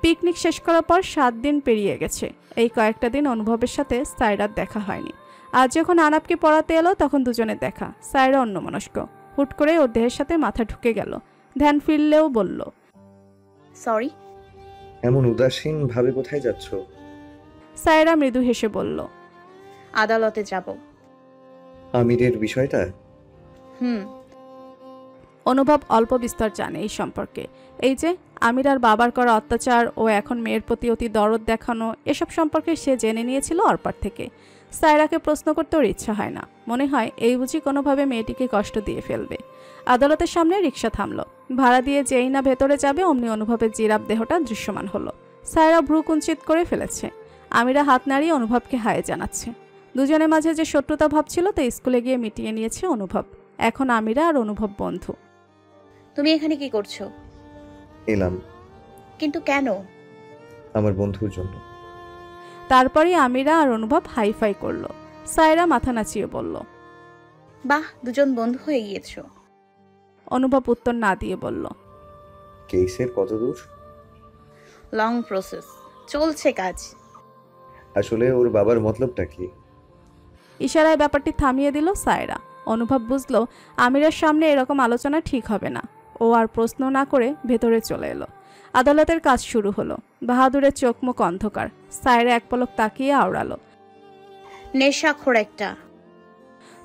পিকনিক শেষ করার পর 7 দিন পেরিয়ে গেছে। এই কয়েকটা দিন অনুভবের সাথে সায়রার দেখা হয়নি। আজ যখন আনাপকে পড়াতে এলো তখন দুজনের দেখা। সায়রা অন্যমনস্ক। হুট করে ওর দেহের সাথে মাথা ঢুকে গেল। ধ্যান ফিরলেও বলল, সরি। এমন উদাসীন ভাবে কোথায় যাচ্ছ? সায়রা মৃদু হেসে বলল, আদালতে যাব। আমিরের বিষয়টা? অনুভব অল্প বিস্তর জানে এই সম্পর্কে। এই যে আমির আর বাবার করা অত্যাচার ও এখন মেয়ের প্রতি অতি দরদ দেখানো, এসব সম্পর্কে সে জেনে নিয়েছিল অর্পার থেকে। সায়রাকে প্রশ্ন করতে ওর ইচ্ছা হয় না। মনে হয় এই বুঝি কোনোভাবে মেয়েটিকে কষ্ট দিয়ে ফেলবে। আদালতের সামনে রিক্সা থামলো। ভাড়া দিয়ে যেই না ভেতরে যাবে অমনি অনুভবের জিরাফ দেহটা দৃশ্যমান হলো। সায়রা ভ্রু কুঞ্চিত করে ফেলেছে। আমিরা হাত নাড়িয়ে অনুভবকে হায় জানাচ্ছে। দুজনের মাঝে যে শত্রুতা ভাব ছিল তা স্কুলে গিয়ে মিটিয়ে নিয়েছে অনুভব। এখন আমিরা আর অনুভব বন্ধু। তুমি এখানে কি করছো? এলাম। কিন্তু কেন? আমার বন্ধুর জন্য। তারপরে আমিরা আর অনুভব হাইফাই করলো। সায়রা মাথা নাচিয়ে বলল, বাহ, দুজন বন্ধু হয়ে গিয়েছো। অনুভব উত্তর না দিয়ে বলল, কেসের কত দূর? লং প্রসেস, চলছে কাজ। আসলে ওর বাবার মতলবটা কি? ইশারায় ব্যাপারটি থামিয়ে দিল সায়রা। অনুভব বুঝলো আমিরার সামনে এরকম আলোচনা ঠিক হবে না। ও আর প্রশ্ন না করে ভেতরে চলে এলো। আদালতের কাজ শুরু হলো। বাহাদুরের চোখ মুখ অন্ধকার। সায়রা এক পলক তাকিয়ে আওড়ালো, নেশাখোর একটা।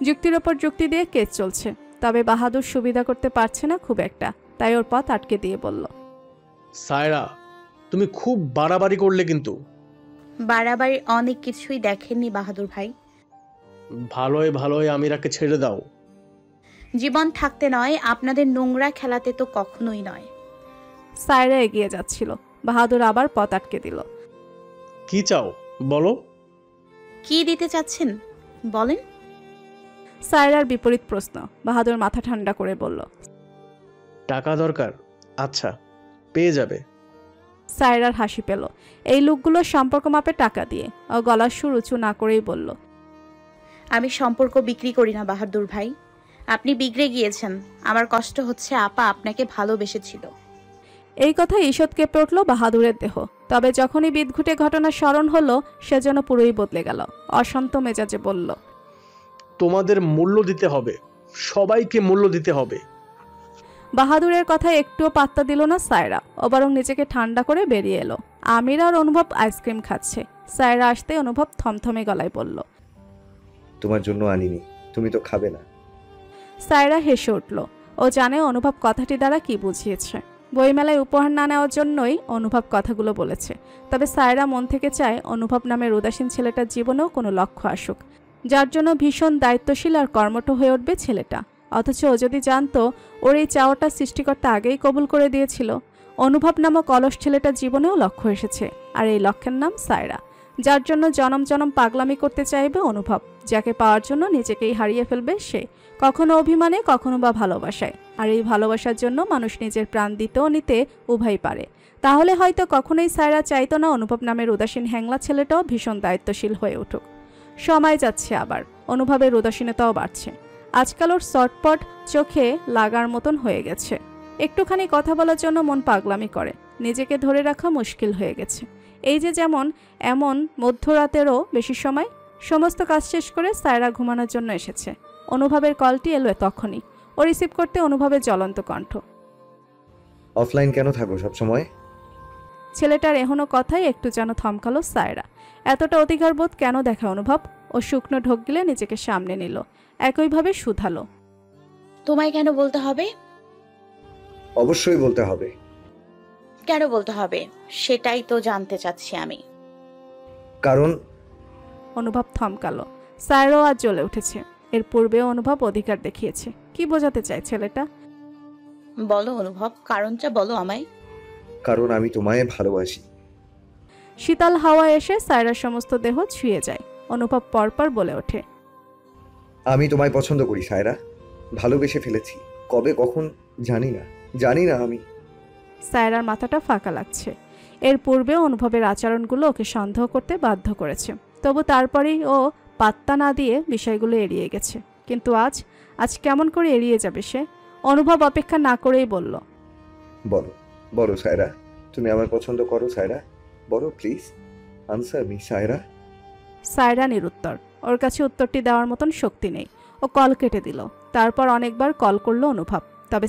যুক্তির ওপর যুক্তি দিয়ে কেস চলছে, তবে বাহাদুর সুবিধা করতে পারছে না খুব একটা। তাই ওর পথ আটকে দিয়ে বলল, সায়রা, তুমি খুব বাড়াবাড়ি করলে কিন্তু। বাড়াবাড়ি অনেক কিছুই দেখেননি বাহাদুর ভাই। ভালোই ভালোই আমিরাকে ছেড়ে দাও। জীবন থাকতে নয়, আপনাদের নোংরা খেলাতে তো কখনোই নয়। সায়রা এগিয়ে যাচ্ছিল। বাহাদুর আবার পথ আটকে দিল। কি চাও বলো? কি দিতে চাচ্ছেন? বলেন। সায়রার বিপরীত প্রশ্ন। বাহাদুর মাথা ঠান্ডা করে বলল, টাকা দরকার? আচ্ছা, পেয়ে যাবে। সায়রার হাসি পেল। এই লোকগুলোর সম্পর্ক মাপে টাকা দিয়ে। ও গলার সুর উঁচু না করেই বলল, আমি সম্পর্ক বিক্রি করি না বাহাদুর ভাই। আপনি বিগড়ে গিয়েছেন। আমার কষ্ট হচ্ছে আপা আপনাকে ভালোবেসেছিল। এই কথা ঈষৎ কেঁপে উঠল বাহাদুরের দেহ। তবে যখনই বিদঘুটে ঘটনা স্মরণ হলো, সে যেন পুরোই বদলে গেল। অশান্ত মেজাজে বলল, তোমাদের মূল্য দিতে হবে, সবাইকে মূল্য দিতে হবে। বাহাদুরের কথা একটুও পাত্তা দিল না সায়রা। ও বরং নিজেকে ঠান্ডা করে বেরিয়ে এলো। আমির আর অনুভব আইসক্রিম খাচ্ছে। সায়রা আসতে অনুভব থমথমে গলায় বলল, তোমার জন্য আনিনি, তুমি তো খাবে না। সায়রা হেসে উঠল। ও জানে অনুভব কথাটি দ্বারা কি বুঝিয়েছে। বইমেলায় উপহার না নেওয়ার জন্যই অনুভব কথাগুলো বলেছে। তবে সায়রা মন থেকে চায় অনুভব নামের উদাসীন ছেলেটার জীবনেও কোনো লক্ষ্য আসুক, যার জন্য ভীষণ দায়িত্বশীল আর কর্মঠ হয়ে উঠবে ছেলেটা। অথচ ও যদি জানতো ওর এই চাওয়াটা সৃষ্টিকর্তা আগেই কবুল করে দিয়েছিল। অনুভব নামক অলস ছেলেটার জীবনেও লক্ষ্য এসেছে, আর এই লক্ষ্যের নাম সায়রা, যার জন্য জনম জনম পাগলামি করতে চাইবে অনুভব, যাকে পাওয়ার জন্য নিজেকেই হারিয়ে ফেলবে সে, কখনো অভিমানে, কখনো বা ভালোবাসায়। আর এই ভালোবাসার জন্য মানুষ নিজের প্রাণ দিতেও নিতে উভয় পারে। তাহলে হয়তো কখনোই সায়রা চাইতো না অনুভব নামের উদাসীন হ্যাংলা ছেলেটাও ভীষণ দায়িত্বশীল হয়ে উঠুক। সময় যাচ্ছে, আবার অনুভবের উদাসীনতাও বাড়ছে। আজকাল ওর শর্টপট চোখে লাগার মতন হয়ে গেছে। একটুখানি কথা বলার জন্য মন পাগলামি করে। নিজেকে ধরে রাখা মুশকিল হয়ে গেছে। এই যে যেমন এমন মধ্যরাতেরও বেশি সময়। সমস্ত কাজ শেষ করে সায়রা ঘুমানোর জন্য এসেছে। অনুভবের কলটি এলো তখনই। ও রিসিভ করতে অনুভবের জ্বলন্ত কণ্ঠ, অফলাইন কেন থাকো সবসময়? ছেলেটার এখনো কথাই একটু যেন থমকালো সায়রা। এতটা অধিকার বোধ কেন দেখা অনুভব? ও শুকনো ঢোক গিলে নিজেকে সামনে নিল, একইভাবে শুধালো, তোমায় কেন বলতে হবে? অবশ্যই বলতে হবে। কেন বলতে হবে সেটাই তো জানতে চাচ্ছি আমি। কারণ অনুভব থমকালো। সায়রাও আজ জ্বলে উঠেছে। এর পূর্বেও অনুভব অধিকার দেখিয়েছে। কি বোঝাতে চায় ছেলেটা? বলো অনুভব, কারণটা বলো আমায়। কারণ আমি তোমায় ভালোবাসি। শীতল হাওয়া এসে সায়রার সমস্ত দেহ ছুঁয়ে যায়। অনুভব পরপর বলে ওঠে, আমি তোমায় পছন্দ করি সায়রা, ভালোবেসে ফেলেছি। কবে কখন জানি না আমি। সায়রার মাথাটা ফাঁকা লাগছে। এর পূর্বেও অনুভবের আচরণগুলো ওকে সন্দেহ করতে বাধ্য করেছে। তবু তারপরেই ও পাত্তা না দিয়ে বিষয়গুলো এড়িয়ে গেছে। কিন্তু আজ কেমন করে এড়িয়ে যাবে সে? অনুভব অপেক্ষা না করেই বলল, বলো সায়রা, তুমি আমার পছন্দ করো সায়রা? বলো please, answer me Saira. Saira নিরুত্তর। ওর কাছে উত্তরটি দেওয়ার মতন শক্তি নেই। ও কল কেটে দিল। তারপর অনেকবার কল করলো অনুভব। তবে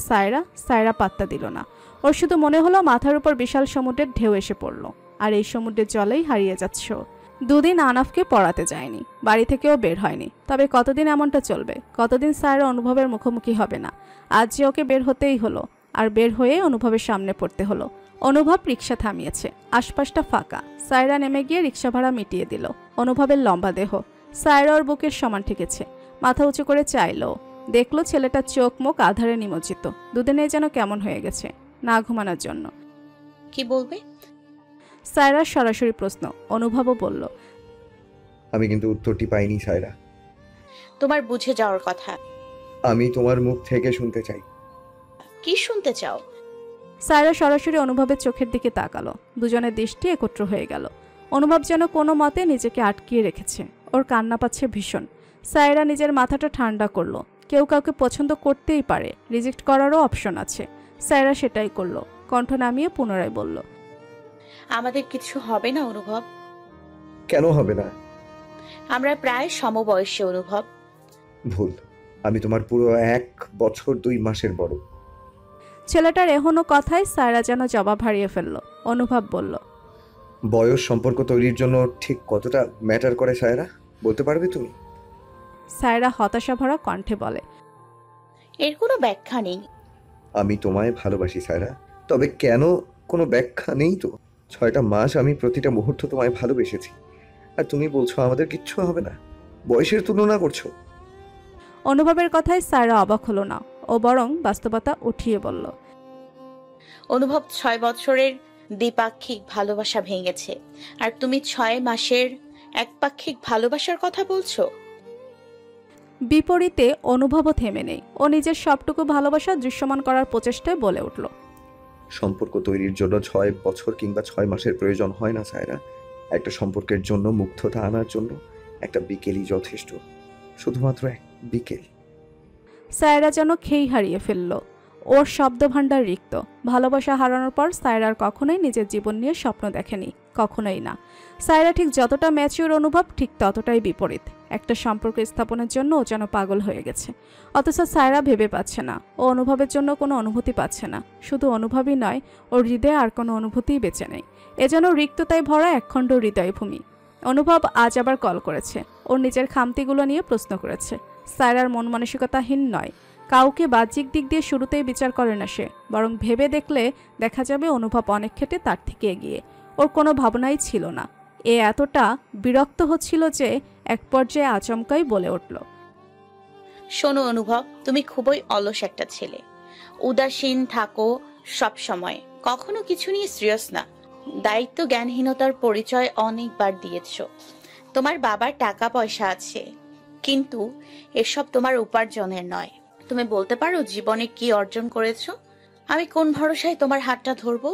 সায়রা পাত্তা দিল না। ওর শুধু মনে হলো মাথার উপর বিশাল সমুদ্রের ঢেউ এসে পড়ল, আর এই সমুদ্রের জলেই হারিয়ে যাচ্ছে ও। দুদিন আনাফকে পড়াতে যায়নি, বাড়ি থেকেও বের হয়নি। তবে কতদিন এমনটা চলবে? কতদিন সায়রা অনুভবের মুখোমুখি হবে না? আজ যে ওকে বের হতেই হলো, আর বের হয়ে অনুভবের সামনে পড়তে হলো। অনুভব রিক্সা থামিয়েছে। আশপাশটা ফাঁকা। সায়রা নেমে গিয়ে রিক্সা ভাড়া মিটিয়ে দিল। অনুভবের লম্বা দেহ সায়রা ওর বুকের সমান ঠেকেছে। মাথা উঁচু করে চাইলো, দেখলো ছেলেটার চোখ মুখ আধারে নিমজ্জিত। দুদিনে যেন কেমন হয়ে গেছে, না ঘুমানোর জন্য। কি বলবে? সায়রার সরাসরি প্রশ্ন। অনুভবও বলল, আমি কিন্তু উত্তরটি পাইনি সায়রা। তোমার বুঝে যাওয়ার কথা। আমি তোমার মুখ থেকে শুনতে চাই। কি শুনতে চাও? সায়রা সরাসরি অনুভবের চোখের দিকে তাকালো। দুজনের দৃষ্টি একত্র হয়ে গেল। অনুভব যেন কোনো মতে নিজেকে আটকিয়ে রেখেছে। ওর কান্না পাচ্ছে ভীষণ। সায়রা নিজের মাথাটা ঠান্ডা করলো। কেউ কাউকে পছন্দ করতেই পারে, রিজেক্ট করারও অপশন আছে। সায়রা সেটাই করলো। কণ্ঠ নামিয়ে পুনরায় বলল, আমাদের কিছু হবে না অনুভব। কেন হবে না? আমরা প্রায় সমবয়সী অনুভব। ভুল, আমি তোমার পুরো 1 বছর 2 মাসের বড়। ছেলেটার এখনো কথায় সায়রা যেন জবাব হারিয়ে ফেলল। অনুভব বলল, বয়স সম্পর্ক তৈরির জন্য ঠিক কতটা ম্যাটার করে সায়রা, বলতে পারবে তুমি? সায়রা হতাশা ভরা কণ্ঠে বলে, এর কোনো ব্যাখ্যা নেই। আমি তোমায় ভালোবাসি সায়রা, তবে কেন কোনো ব্যাখ্যা নেই তো। 6টা মাস আমি প্রতিটা মুহূর্ত তোমায় ভালোবেসেছি, আর তুমি বলছো আমাদের কিচ্ছু হবে না। বয়সের তুলনা করছো। অনুভবের কথায় সায়রা অবাক হলো না। ও বরং বাস্তবতা উঠিয়ে বলল, অনুভব 6 বছরের দ্বিপাক্ষিক ভালোবাসা ভেঙেছে, আর তুমি 6 মাসের একপাক্ষিক ভালোবাসার কথা বলছো। বিপরীতে অনুভবও থেমে নেই। ও নিজের সবটুকু ভালোবাসা দৃশ্যমান করার প্রচেষ্টায় বলে উঠল, সম্পর্ক তৈরির জন্য 6 বছর কিংবা 6 মাসের প্রয়োজন হয় না সায়রা। একটা সম্পর্কের জন্য মুগ্ধতা আনার জন্য একটা বিকেলই যথেষ্ট, শুধুমাত্র এক বিকেল। সায়রা যেন খেই হারিয়ে ফেলল। ওর শব্দভাণ্ডার রিক্ত। ভালোবাসা হারানোর পর সায়রার কখনোই নিজের জীবন নিয়ে স্বপ্ন দেখেনি, কখনোই না। সায়রা ঠিক যতটা ম্যাচিউর অনুভব ঠিক ততটাই বিপরীত। একটা সম্পর্ক স্থাপনের জন্য ও যেন পাগল হয়ে গেছে, অথচ সায়রা ভেবে পাচ্ছে না। ও অনুভবের জন্য কোনো অনুভূতি পাচ্ছে না। শুধু অনুভবই নয়, ওর হৃদয়ে আর কোনো অনুভূতিই বেঁচে নেই। এ যেন রিক্ততায় ভরা একখণ্ড হৃদয়ভূমি। অনুভব আজ আবার কল করেছে। ওর নিজের খামতিগুলো নিয়ে প্রশ্ন করেছে। সায়রার মন মানসিকতাহীন নয়, কাউকে বাহ্যিক দিক দিয়ে শুরুতেই বিচার করে না সে, বরং ভেবে দেখলে দেখা যাবে অনুভব অনেক ক্ষেত্রে তার থেকে এগিয়ে। ওর কোনো ভাবনাই ছিল না। এ এতটা বিরক্ত হচ্ছিল যে এক পর্যায়ে আচমকাই বলে উঠল, শোনো অনুভব, তুমি খুবই অলস একটা ছেলে। উদাসীন থাকো সব সময়, কখনো কিছু নিয়ে সিরিয়াস না। দায়িত্ব জ্ঞানহীনতার পরিচয় অনেকবার দিয়েছ। তোমার বাবার টাকা পয়সা আছে, কিন্তু এসব তোমার উপার্জনের নয়। তুমি বলতে পারো জীবনে কি অর্জন করেছো? আমি কোন ভরসায় তোমার হাতটা ধরবো?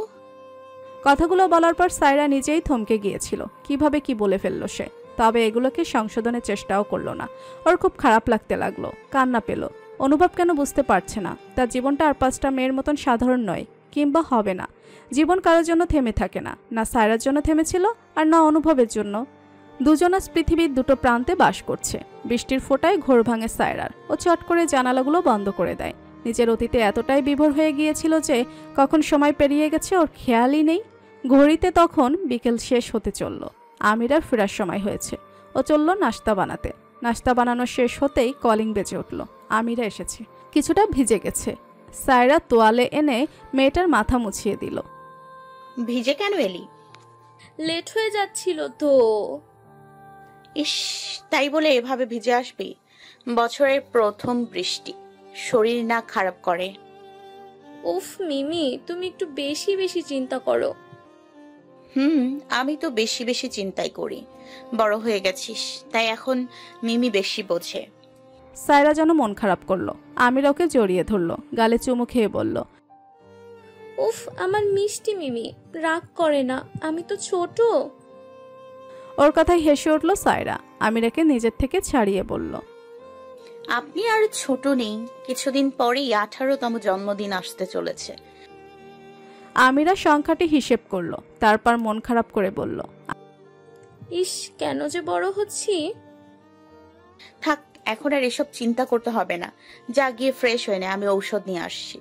কথাগুলো বলার পর সায়রা নিজেই থমকে গিয়েছিল। কিভাবে কি বলে ফেললো সে। তবে এগুলোকে সংশোধনের চেষ্টাও করলো না। ওর খুব খারাপ লাগতে লাগলো, কান্না পেল। অনুভব কেন বুঝতে পারছে না তার জীবনটা আর 5টা মেয়ের মতন সাধারণ নয়, কিংবা হবে না। জীবন কারোর জন্য থেমে থাকে না, না সায়রার জন্য থেমেছিল আর না অনুভবের জন্য। দুজনাস পৃথিবীর দুটো প্রান্তে বাস করছে। বৃষ্টির ফোঁটায় ঘোর ভাঙে সায়রার। ও চট করে জানালাগুলো বন্ধ করে দেয়। নিজের অতীতে এতটাই বিভোর হয়ে গিয়েছিল যে কখন সময় পেরিয়ে গেছে ওর খেয়ালই নেই। ঘড়িতে তখন বিকেল শেষ হতে চলল। আমিরার ফেরার সময় হয়েছে। ও চলল নাস্তা বানাতে। নাস্তা বানানো শেষ হতেই কলিং বেজে উঠল। আমিরা এসেছে, কিছুটা ভিজে গেছে। সায়রা তোয়ালে এনে মেয়েটার মাথা মুছিয়ে দিল। ভিজে কেন এলি? লেট হয়ে যাচ্ছিল তো। ইস, তাই বলে এভাবে ভিজে আসবি? বছরের প্রথম বৃষ্টি, শরীর না খারাপ করে? উফ মিমি, তুমি একটু বেশি বেশি চিন্তা করো। আমি তো বেশি বেশি চিন্তাই করি। বড় হয়ে গেছিস, তাই এখন মিমি বেশি বোঝে। সায়রা যেন মন খারাপ করলো। আমিরা ওকে জড়িয়ে ধরলো, গালে চুমু খেয়ে বলল, উফ আমার মিষ্টি মিমি, রাগ করে না, আমি তো ছোট। ওর কথায় হেসে উঠল সায়রা। আমিরাকে নিজের থেকে ছাড়িয়ে বলল, আপনি আর ছোট নেই, কিছুদিন পরেই 18তম জন্মদিন আসতে চলেছে। আমিরা সংখ্যাটি হিসেব করলো, তারপর মন খারাপ করে বলল, ইস কেন যে বড় হচ্ছি। থাক, এখন আর এসব চিন্তা করতে হবে না। যা গিয়ে ফ্রেশ হয়ে নে, আমি ঔষধ নিয়ে আসছি।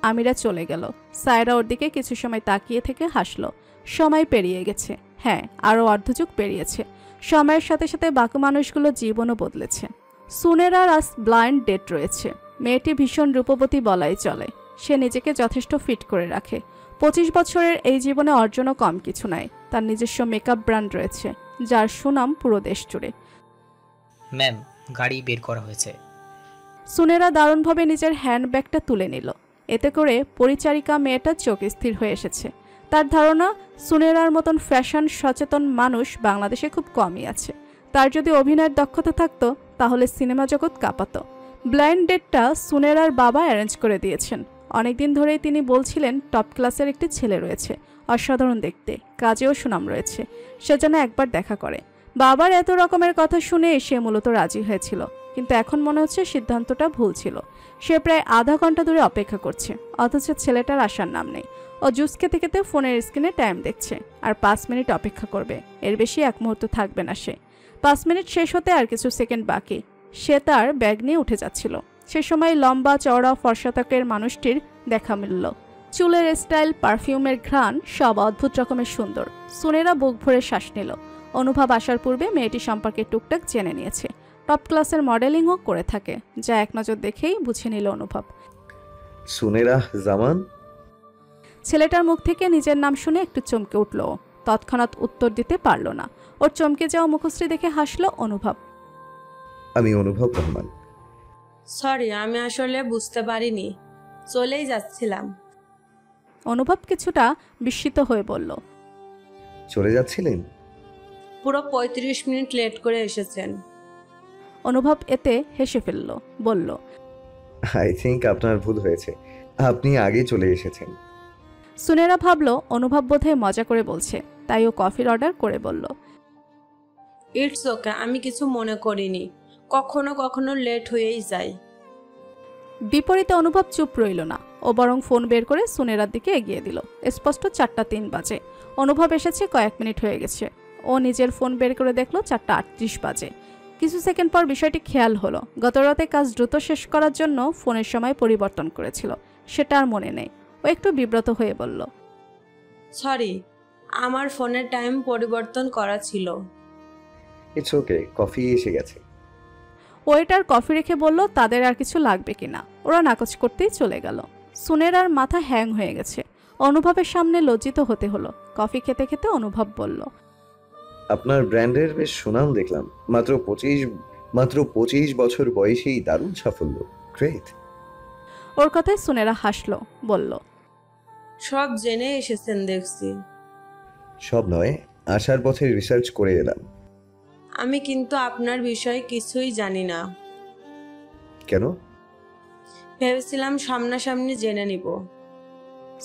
আমিরা চলে গেল। সায়রা ওর দিকে কিছু সময় তাকিয়ে থেকে হাসলো। সময় পেরিয়ে গেছে। হ্যাঁ, আরো অর্ধযুগ পেরিয়েছে। সময়ের সাথে সাথে বাকি মানুষগুলো জীবনও বদলেছে। সুনেরার আজ ব্লাইন্ড ডেট রয়েছে। মেয়েটি ভীষণ রূপবতী বলাই চলে। সে নিজেকে যথেষ্ট ফিট করে রাখে। 25 বছরের এই জীবনে অর্জনও কম কিছু নাই। তার নিজস্ব মেকআপ ব্র্যান্ড রয়েছে, যার সুনাম পুরো দেশ জুড়ে। ম্যাম, গাড়ি বের করা হয়েছে। সুনেরা দারুণভাবে নিজের হ্যান্ডব্যাগটা তুলে নিল। এতে করে পরিচারিকা মেয়েটার চোখ স্থির হয়ে এসেছে। তার ধারণা সুনেরার মতন ফ্যাশন সচেতন মানুষ বাংলাদেশে খুব কমই আছে। তার যদি অভিনয়ের দক্ষতা থাকতো তাহলে সিনেমা জগৎ কাঁপাতো। ব্লাইন্ড ডেটটা সুনেরার বাবা অ্যারেঞ্জ করে দিয়েছেন। অনেকদিন ধরেই তিনি বলছিলেন টপ ক্লাসের একটি ছেলে রয়েছে, অসাধারণ দেখতে, কাজেও সুনাম রয়েছে, সেজন্য একবার দেখা করে। বাবার এত রকমের কথা শুনে সে মূলত রাজি হয়েছিল, কিন্তু এখন মনে হচ্ছে সিদ্ধান্তটা ভুল ছিল। সে প্রায় আধা ঘন্টা ধরে অপেক্ষা করছে, অথচ ছেলেটার আসার নাম নেই। ও জুস খেতে খেতে ফোনের স্ক্রিনে টাইম দেখছে, আর 5 মিনিট অপেক্ষা করবে। এর বেশি এক মুহূর্ত থাকবে না সে। 5 মিনিট শেষ হতে আর কিছু সেকেন্ড বাকি। সে তার ব্যাগ নিয়ে উঠে যাচ্ছিল। সে সময় লম্বা চওড়া ফর্সাতাকের মানুষটির দেখা মিলল। চুলের স্টাইল, পারফিউমের ঘ্রাণ সব অদ্ভুত রকমের সুন্দর। সুনেরা বুক ভরে শ্বাস নিল। অনুভব আসার পূর্বে মেয়েটি সম্পর্কে টুকটাক জেনে নিয়েছে। টপ ক্লাসের মডেলিংও করে থাকে, যা এক নজর দেখেই বুঝে নিল অনুভব। সুনেরা জামান? ছেলেটার মুখ থেকে নিজের নাম শুনে একটু চমকে উঠল। তৎক্ষণাৎ উত্তর দিতে পারল না। ওর চমকে যাওয়া মুখশ্রী দেখে হাসল অনুভব। আমি অনুভব রহমান। সরি, আমি আসলে বুঝতে পারিনি, চলেই যাচ্ছিলাম। অনুভব কিছুটা বিস্মিত হয়ে বলল, চলে যাচ্ছিলেন? পুরো 35 মিনিট লেট করে এসেছেন। অনুভব এতে হেসে ফেলল, বলল, আই থিঙ্ক আপনার ভুল হয়েছে, আপনি আগে চলে এসেছেন। সুনেরা ভাবল অনুভব বোধহয় মজা করে বলছে, তাই ও কফির অর্ডার করে বলল, ইটস ওকে, আমি কিছু মনে করিনি। কখনো কখনো লেট হয়েই যায়। বিপরীতে অনুভব চুপ রইল না, ও বরং ফোন বের করে সুনেরার দিকে এগিয়ে দিল। স্পষ্ট 4:03 বাজে। অনুভব এসেছে কয়েক মিনিট হয়ে গেছে। ও নিজের ফোন বের করে দেখলো 4:38 বাজে। কিছু সেকেন্ড পর বিষয়টি খেয়াল হলো। গতরাতে কাজ দ্রুত শেষ করার জন্য ফোনের সময় পরিবর্তন করেছিল, সেটা আর মনে নেই। ও একটু বিব্রত হয়ে বলল, সরি, আমার ফোনের টাইম পরিবর্তন করা ছিল। ইটস ওকে, কফি এসে গেছে। ওয়েটার কফি রেখে বলল তাদের আর কিছু লাগবে কিনা। ওরা নাকচ করতেই চলে গেল। সুনেরার মাথা হ্যাং হয়ে গেছে। অনুভবের সামনে লজ্জিত হতে হলো। কফি খেতে খেতে অনুভব বলল, আপনার ব্র্যান্ডের বেশ সুনাম দেখলাম। মাত্র 25 বছর বয়সেই দারুণ সাফল্য। গ্রেট। ওর কথায় সুনেরা হাসলো, বলল, সব জেনে এসেছেন দেখছি। সব নয়, আসার পথে রিসার্চ করে এলাম। আমি কিন্তু আপনার বিষয়ে কিছুই জানি না। কেন? ভেবেছিলাম সামনাসামনি জেনে নিব।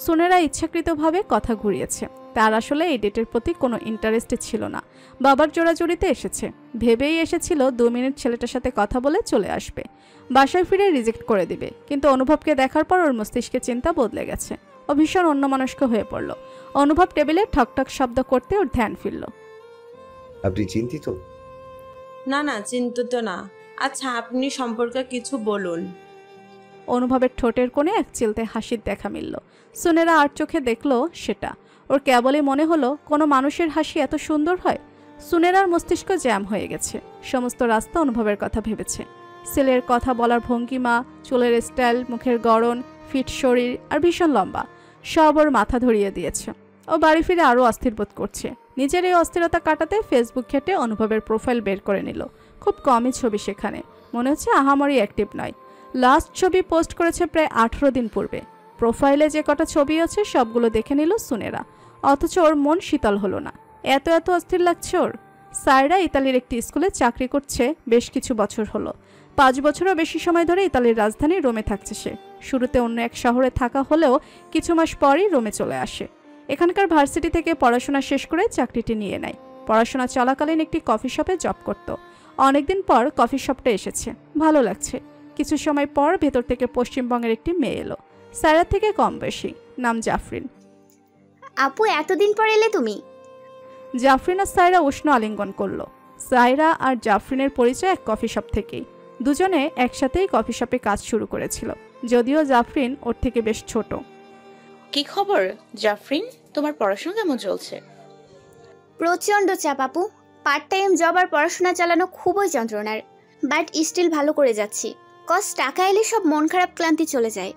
সুনেরা ইচ্ছাকৃতভাবে কথা ঘুরিয়েছে। তার আসলে এই ডেটের প্রতি কোনো ইন্টারেস্ট ছিল না। বাবার জোড়াজুড়িতে এসেছে। ভেবেই এসেছিল 2 মিনিট ছেলেটার সাথে কথা বলে চলে আসবে, বাসায় ফিরে রিজেক্ট করে দিবে। কিন্তু অনুভবকে দেখার পর ওর মস্তিষ্কে চিন্তা বদলে গেছে। ও ভীষণ অন্যমনস্ক হয়ে পড়ল। অনুভব টেবিলে ঠকঠক শব্দ করতে ওর ধ্যান ফিরল। আপনি চিন্তিত? না না, চিন্তিত না। আচ্ছা, আপনি সম্পর্কে কিছু বলুন। অনুভবের ঠোঁটের কোণে এক চিলতে হাসির দেখা মিলল। সুনেরা আর চোখে দেখল সেটা। ওর কেবলই মনে হলো কোনো মানুষের হাসি এত সুন্দর হয়। সুনেরার মস্তিষ্ক জ্যাম হয়ে গেছে। সমস্ত রাস্তা অনুভবের কথা ভেবেছে। ছেলের কথা বলার ভঙ্গিমা, চুলের স্টাইল, মুখের গড়ন, ফিট শরীর আর ভীষণ লম্বা, সব ওর মাথা ধরিয়ে দিয়েছে। ও বাড়ি ফিরে আরও অস্থির বোধ করছে। নিজের এই অস্থিরতা কাটাতে ফেসবুক ঘেটে অনুভবের প্রোফাইল বের করে নিল। খুব কমই ছবি সেখানে, মনে হচ্ছে আহামরি অ্যাক্টিভ নয়। লাস্ট ছবি পোস্ট করেছে প্রায় 18 দিন পূর্বে। প্রোফাইলে যে কটা ছবি আছে সবগুলো দেখে নিল সুনেরা। অথচ ওর মন শীতল হলো না। এত অস্থির লাগছে ওর। সায়রা ইতালির একটি স্কুলে চাকরি করছে বেশ কিছু বছর হলো। 5 বছরও বেশি সময় ধরে ইতালির রাজধানী রোমে থাকছে সে। শুরুতে অন্য এক শহরে থাকা হলেও কিছু মাস পরই রোমে চলে আসে। এখানকার ভার্সিটি থেকে পড়াশোনা শেষ করে চাকরিটি নিয়ে নেয়। পড়াশোনা চলাকালীন একটি কফি শপে জব করত। অনেকদিন পর কফি শপটা এসেছে, ভালো লাগছে। কিছু সময় পর ভেতর থেকে পশ্চিমবঙ্গের একটি মেয়ে এলো, সায়রা থেকে কম বেশি, নাম জাফরিন। আপু, এতদিন পর এলে তুমি? জাফরিন আর সায়রা উষ্ণ আলিঙ্গন করলো। সায়রা আর জাফরিনের পরিচয় এক কফি শপ থেকেই। দুজনে একসাথেই কফি শপে কাজ শুরু করেছিল, যদিও জাফরিন ওর থেকে বেশ ছোট। কি খবর জাফরিন, তোমার পড়াশোনা কেমন চলছে? প্রচন্ড চাপ আপু। পার্ট টাইম জব আর পড়াশোনা চালানো খুবই যন্ত্রণার, বাট স্টিল ভালো করে যাচ্ছি। কজ টাকা এলে সব মন খারাপ ক্লান্তি চলে যায়।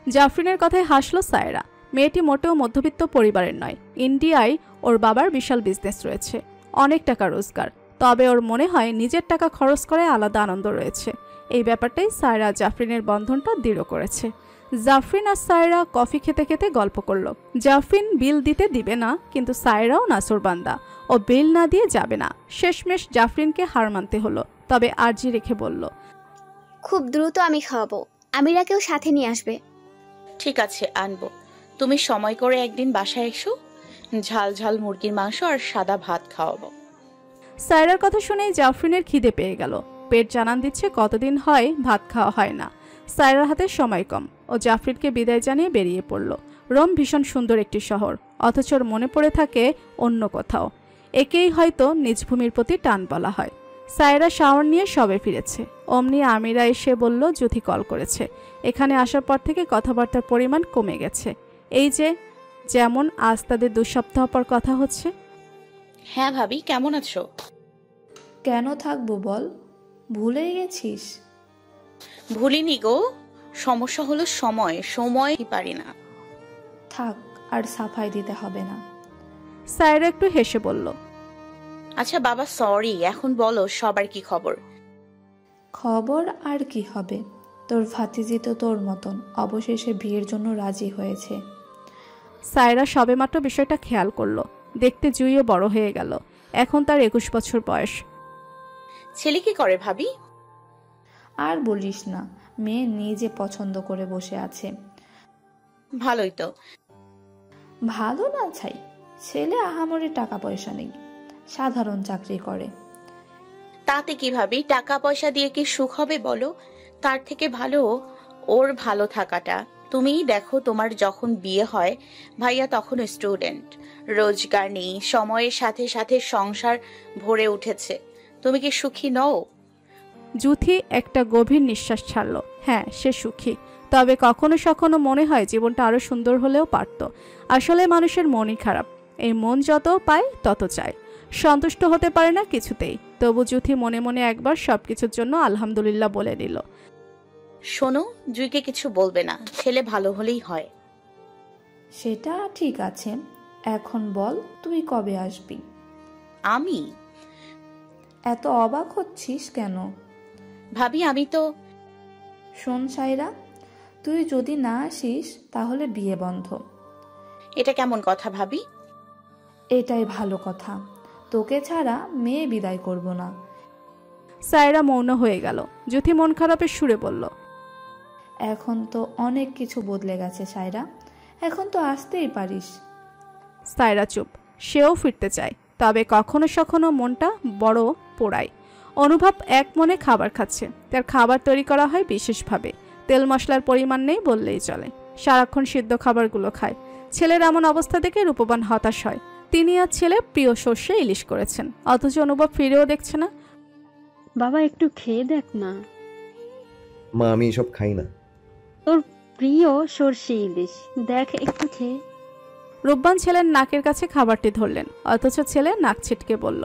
জাফরিনের কথায় হাসলো সায়রা। মেয়েটি মোটেও মধ্যবিত্ত পরিবারের নয়। ইন্ডিয়ায় ওর বাবার বিশাল বিজনেস রয়েছে, অনেক টাকা রোজগার। তবে ওর মনে হয় নিজের টাকা খরচ করে আলাদা আনন্দ রয়েছে। এই ব্যাপারটাই সায়রা জাফরিনের বন্ধনটা দৃঢ় করেছে। জাফরিন আর সায়রা কফি খেতে খেতে গল্প করলো। জাফরিন বিল দিতে দিবে না, কিন্তু সায়রাও নাসরবান্দা, ও বিল না দিয়ে যাবে না। শেষমেশ জাফরিনকে হার মানতে হলো, তবে আর্জি রেখে বলল, খুব দ্রুত আমি খাওয়াবো, আমিরাকেও সাথে নিয়ে আসবে। ঠিক আছে, আনবো। তুমি সময় করে একদিন বাসায় এসো, ঝাল ঝাল মুরগির মাংস আর সাদা ভাত খাওয়াবো। সায়রার কথা শুনে জাফরিনের খিদে পেয়ে গেল। পেট জানান দিচ্ছে কতদিন হয় ভাত খাওয়া হয় না। সায়রার হাতে সময় কম। ও জাফরিনকে বিদায় জানিয়ে বেরিয়ে পড়ল। রোম ভীষণ সুন্দর একটি শহর, অথচ ওর মনে পড়ে থাকে অন্য কোথাও। একেই হয়তো নিজ ভূমির প্রতি টান বলা হয়। সায়রা শাওয়ার নিয়ে সবে ফিরেছে, অমনি আমিরা এসে বলল যুথি কল করেছে। এখানে আসার পর থেকে কথাবার্তার পরিমাণ কমে গেছে। এই যে যেমন আজ তাদের 2 সপ্তাহ পর কথা হচ্ছে। হ্যাঁ ভাবি, কেমন আছো? কেন থাকবো বল, ভুলেই গেছিস? ভুলিনি গো, সমস্যা হলো সময় পারি না। থাক, আর সাফাই দিতে হবে না। সায়রা একটু হেসে বলল, আচ্ছা বাবা সরি, এখন বলো সবার কি খবর? খবর আর কি হবে, তোর ভাতিজি তো তোর মতন অবশেষে বিয়ের জন্য রাজি হয়েছে। সায়রা সবেমাত্র বিষয়টা খেয়াল করলো। দেখতে জুইও বড় হয়ে গেল, এখন তার 21 বছর বয়স। ছেলে কি করে ভাবি? আর বলিস না, মেয়ে নিজে পছন্দ করে বসে আছে। ভালোই তো। ভালো না ছাই, ছেলে আহামরি টাকা পয়সা নেই, সাধারণ চাকরি করে। তাতে কি ভাবি, টাকা পয়সা দিয়ে কি সুখ হবে বলো? তার থেকে ভালো ওর ভালো থাকাটা। তুমিই দেখো, তোমার যখন বিয়ে হয় ভাইয়া তখন স্টুডেন্ট, রোজগার নেই, সময়ের সাথে সাথে সংসার ভরে উঠেছে। তুমি কি সুখী নও? জুথি একটা গভীর নিঃশ্বাস ছাড়ল। হ্যাঁ, সে সুখী, তবে কখনো কখনো মনে হয় জীবনটা আরো সুন্দর হলেও পারত। আসলে মানুষের মনই খারাপ, এই মন যত পায় তত চায়, সন্তুষ্ট হতে পারে না কিছুতেই। তবু জুথি মনে মনে একবার সবকিছুর জন্য আলহামদুলিল্লাহ বলে দিল। শোনো, জুইকে কিছু বলবে না, ছেলে ভালো হলেই হয়। সেটা ঠিক আছে, এখন বল তুই কবে আসবি? আমি? এত অবাক হচ্ছিস কেন? ভাবি আমি তো। শোন সাইরা, তুই যদি না আসিস তাহলে বিয়ে বন্ধ। এটা কেমন কথা ভাবি? এটাই ভালো কথা, তোকে ছাড়া মেয়ে বিদায় করব না। সায়রা মৌন হয়ে গেল। জুথি মন খারাপের সুরে বলল, এখন তো অনেক কিছু বদলে গেছে সায়রা, এখন তো আসতেই পারিস। সায়রা চুপ। সেও ফিরতে চায়, তবে কখনো কখনো মনটা বড় পোড়ায়। অনুভব এক মনে খাবার খাচ্ছে। তার খাবার তৈরি করা হয় বিশেষভাবে, তেল মশলার পরিমাণ নেই বললেই চলে। সারাক্ষণ সিদ্ধ খাবারগুলো খায়। ছেলের এমন অবস্থা দেখে রূপবান হতাশ হয়। তিনি আর ছেলে প্রিয় সর্ষে ইলিশ করেছেন, অথচ অনুভব ফিরেও দেখছে না। বাবা একটু খেয়ে দেখ না। মা, আমি এসব খাই না। তোর প্রিয় সর্ষে ইলিশ, দেখ একটু খেয়ে। রূপবান ছেলের নাকের কাছে খাবারটি ধরলেন, অথচ ছেলে নাক ছিটকে বলল,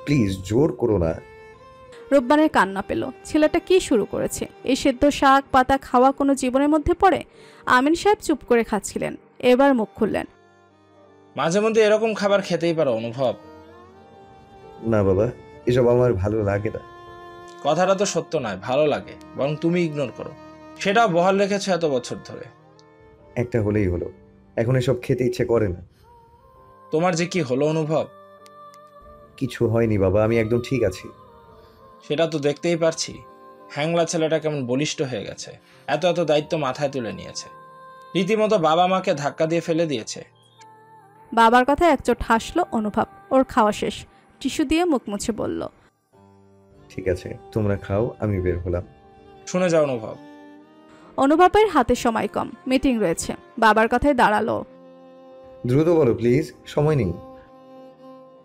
প্লিজ জোর করো না। রূপবানের কান্না পেল। ছেলেটা কি শুরু করেছে? এই সেদ্ধ শাক পাতা খাওয়া কোনো জীবনের মধ্যে পড়ে? আমিন সাহেব চুপ করে খাচ্ছিলেন, এবার মুখ খুললেন। মাঝে মধ্যে এরকম খাবার খেতেই পারো অনুভব। না বাবা, এসব আমার ভালো লাগে না। কথাটা তো সত্য নয়, ভালো লাগে, বরং তুমি ইগনোর করো। সেটাও বহাল রেখেছো এত বছর ধরে। একটা হলেই হলো, এখন এসব খেতে ইচ্ছে করে না। তোমার যে কি হলো অনুভব? কিছু হয়নি বাবা, আমি একদম ঠিক আছি। সেটা তো দেখতেই পারছি। হ্যাংলা ছেলেটা কেমন বলিষ্ঠ হয়ে গেছে, এত এত দায়িত্ব মাথায় তুলে নিয়েছে, রীতিমতো বাবা মাকে ধাক্কা দিয়ে ফেলে দিয়েছে। বাবার কথায় একচোট হাসলো অনুভব। ওর খাওয়া শেষ, টিস্যু দিয়ে মুখ মুছে বলল, ঠিক আছে, তোমরা খাও, আমি বের হলাম। শুনে যাও অনুভব। অনুভবের হাতে সময় কম, মিটিং রয়েছে। বাবার কথায় দাঁড়ালো। দ্রুত বলো প্লিজ, সময় নেই।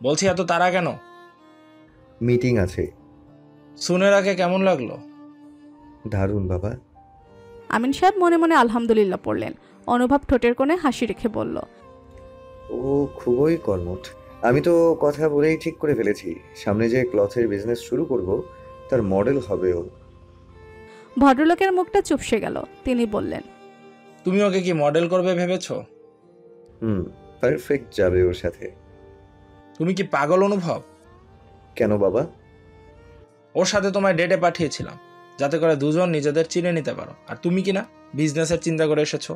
বলছি এত তাড়া কেন? মিটিং আছে। শুনে রাখে কেমন লাগলো? দারুণ বাবা। আমিন সাহেব মনে মনে আলহামদুলিল্লাহ পড়লেন। অনুভব ঠোঁটের কোণে হাসি রেখে বলল, ও খুবই কর্মঠ। আমি তো কথা বলেই ঠিক করে ফেলেছি, সামনে যে ক্লথের বিজনেস শুরু করব তার মডেল হবে ও। ভদ্রলোকের মুখটা চুপসে গেল। তিনি বললেন, তুমি ওকে কি মডেল করবে ভেবেছো? পারফেক্ট যাবে ওর সাথে। তুমি কি পাগল অনুভব? কেন বাবা? ওর সাথে তোমায় ডেটে পাঠিয়েছিলাম যাতে করে দুজন নিজেদের চিনে নিতে পারো, আর তুমি কি না বিজনেসের চিন্তা করে এসেছো।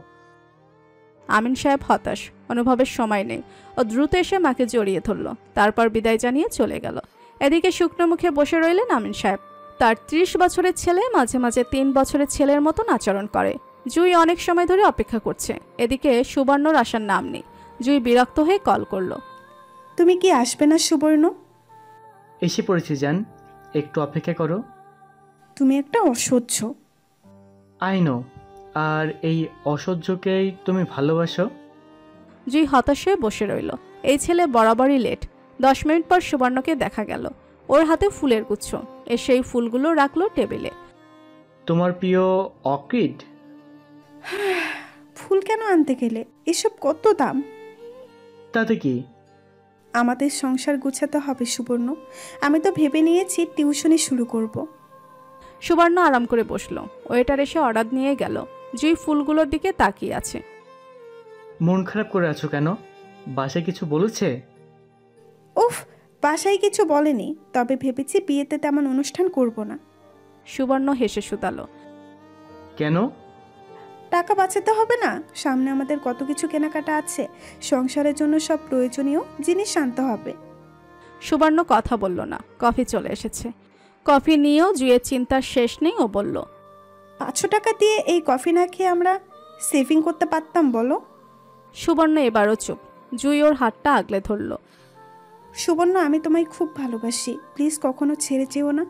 আমিন সাহেব হতাশ। অনুভবের সময় নেই। ও দ্রুত এসে মাকে জড়িয়ে ধরল, তারপর বিদায় জানিয়ে চলে গেল। এদিকে শুকনো মুখে বসে রইলেন আমিন সাহেব। তার 30 বছরের ছেলে মাঝে মাঝে 3 বছরের ছেলের মতন আচরণ করে। জুই অনেক সময় ধরে অপেক্ষা করছে। এদিকে সুবর্ণর আসার নাম নেই। জুই বিরক্ত হয়ে কল করলো, তুমি কি আসবে না সুবর্ণ? এসে পড়েছি জান, একটু অপেক্ষা করো। তুমি একটা অসহ্য। আই নো, আর এই অসহ্যকেই তুমি ভালোবাসো? জুই হতাশ হয়ে বসে রইল। এই ছেলে বরাবরই লেট। 10 মিনিট পর সুবর্ণকে দেখা গেল। ওর হাতে ফুলের গুচ্ছ। এ সেই ফুলগুলো রাখলো টেবিলে। তোমার প্রিয় অর্কিড? ফুল কেন আনতে গেলে? এসব কত দাম? তাতে কি? আমাদের সংসার গুছাতে হবে সুবর্ণ। আমি তো ভেবে নিয়েছি টিউশনি শুরু করব। সুবর্ণ আরাম করে বসলো। ওয়েটার এসে অর্ডার নিয়ে গেল। জুই ফুলগুলোর দিকে তাকিয়ে আছে। মন খারাপ করে আছো কেন? বাসায় কিছু বলেছে? উফ, বাসায় কিছু বলেনি, তবে ভেবেছি বিয়েতে তেমন অনুষ্ঠান করব না। সুবর্ণ হেসে শুধালো, কেন? টাকা বাঁচাতে হবে না? সামনে আমাদের কত কিছু কেনাকাটা আছে। সংসারের জন্য সব প্রয়োজনীয় জিনিস আনতে হবে। সুবর্ণ কথা বলল না, কফি চলে এসেছে। কফি নিয়েও জুয়ের চিন্তার শেষ নেই। ও বলল, 500 টাকা দিয়ে এই কফি না খেয়ে আমরা সেভিং করতে পারতাম বলো। সুবর্ণ এবারও চুপ। জুই ওর হাতটা আগলে ধরল। সুবর্ণ, আমি তোমায় খুব ভালোবাসি, প্লিজ কখনো ছেড়ে যেও না।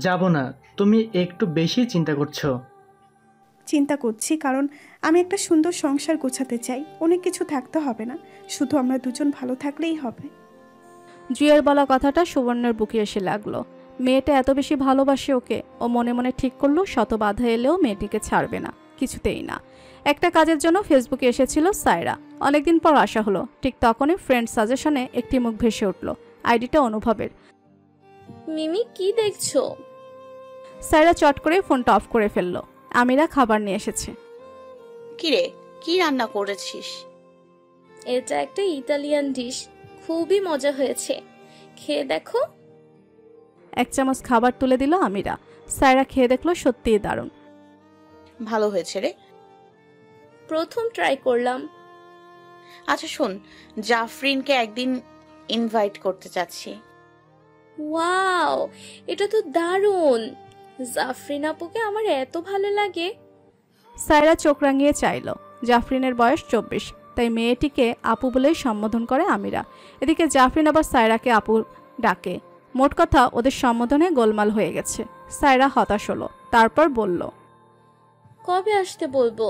যাব না, তুমি একটু বেশি চিন্তা করছো। চিন্তা করছি কারণ আমি একটা সুন্দর সংসার গোছাতে চাই। অনেক কিছু থাকতে হবে না, শুধু আমরা দুজন ভালো থাকলেই হবে। জুয়ের বলা কথাটা সুবর্ণের বুকে এসে লাগলো। মেয়েটা এত বেশি ভালোবাসে ওকে। ও মনে মনে ঠিক করলো শত বাধা এলেও মেয়েটিকে ছাড়বে না, কিছুতেই না। একটা কাজের জন্য ফেসবুকে এসেছিল সায়রা। অনেকদিন পর আসা হলো। ঠিক তখনই ফ্রেন্ড সাজেশনে একটি মুখ ভেসে উঠল। আইডিটা অনুভবের। মিমি, কি দেখছো? সায়রা চট করে ফোনটা অফ করে ফেললো। আমিরা খাবার নিয়ে এসেছে। কিরে, কি রান্না করেছিস? এটা একটা ইতালিয়ান ডিশ, খুবই মজা হয়েছে, খেয়ে দেখো। 1 চামচ খাবার তুলে দিল আমিরা। সায়রা খেয়ে দেখলো সত্যিই দারুণ। ভালো হয়েছে রে। প্রথম ট্রাই করলাম। আচ্ছা শোন, জাফরিনকে একদিন ইনভাইট করতে চাচ্ছি। ওয়াও, এটা তো দারুণ। জাফরিন আপুকে আমার এত ভালো লাগে। সায়রা চোখ রাঙিয়ে চাইল। জাফরিনের বয়স 24, তাই মেয়েটিকে আপু বলেই সম্বোধন করে আমিরা। এদিকে জাফরিন আবার সায়রাকে আপু ডাকে। মোট কথা ওদের সম্বোধনে গোলমাল হয়ে গেছে। সায়রা হতাশ হলো, তারপর বলল, কবে আসতে বলবো?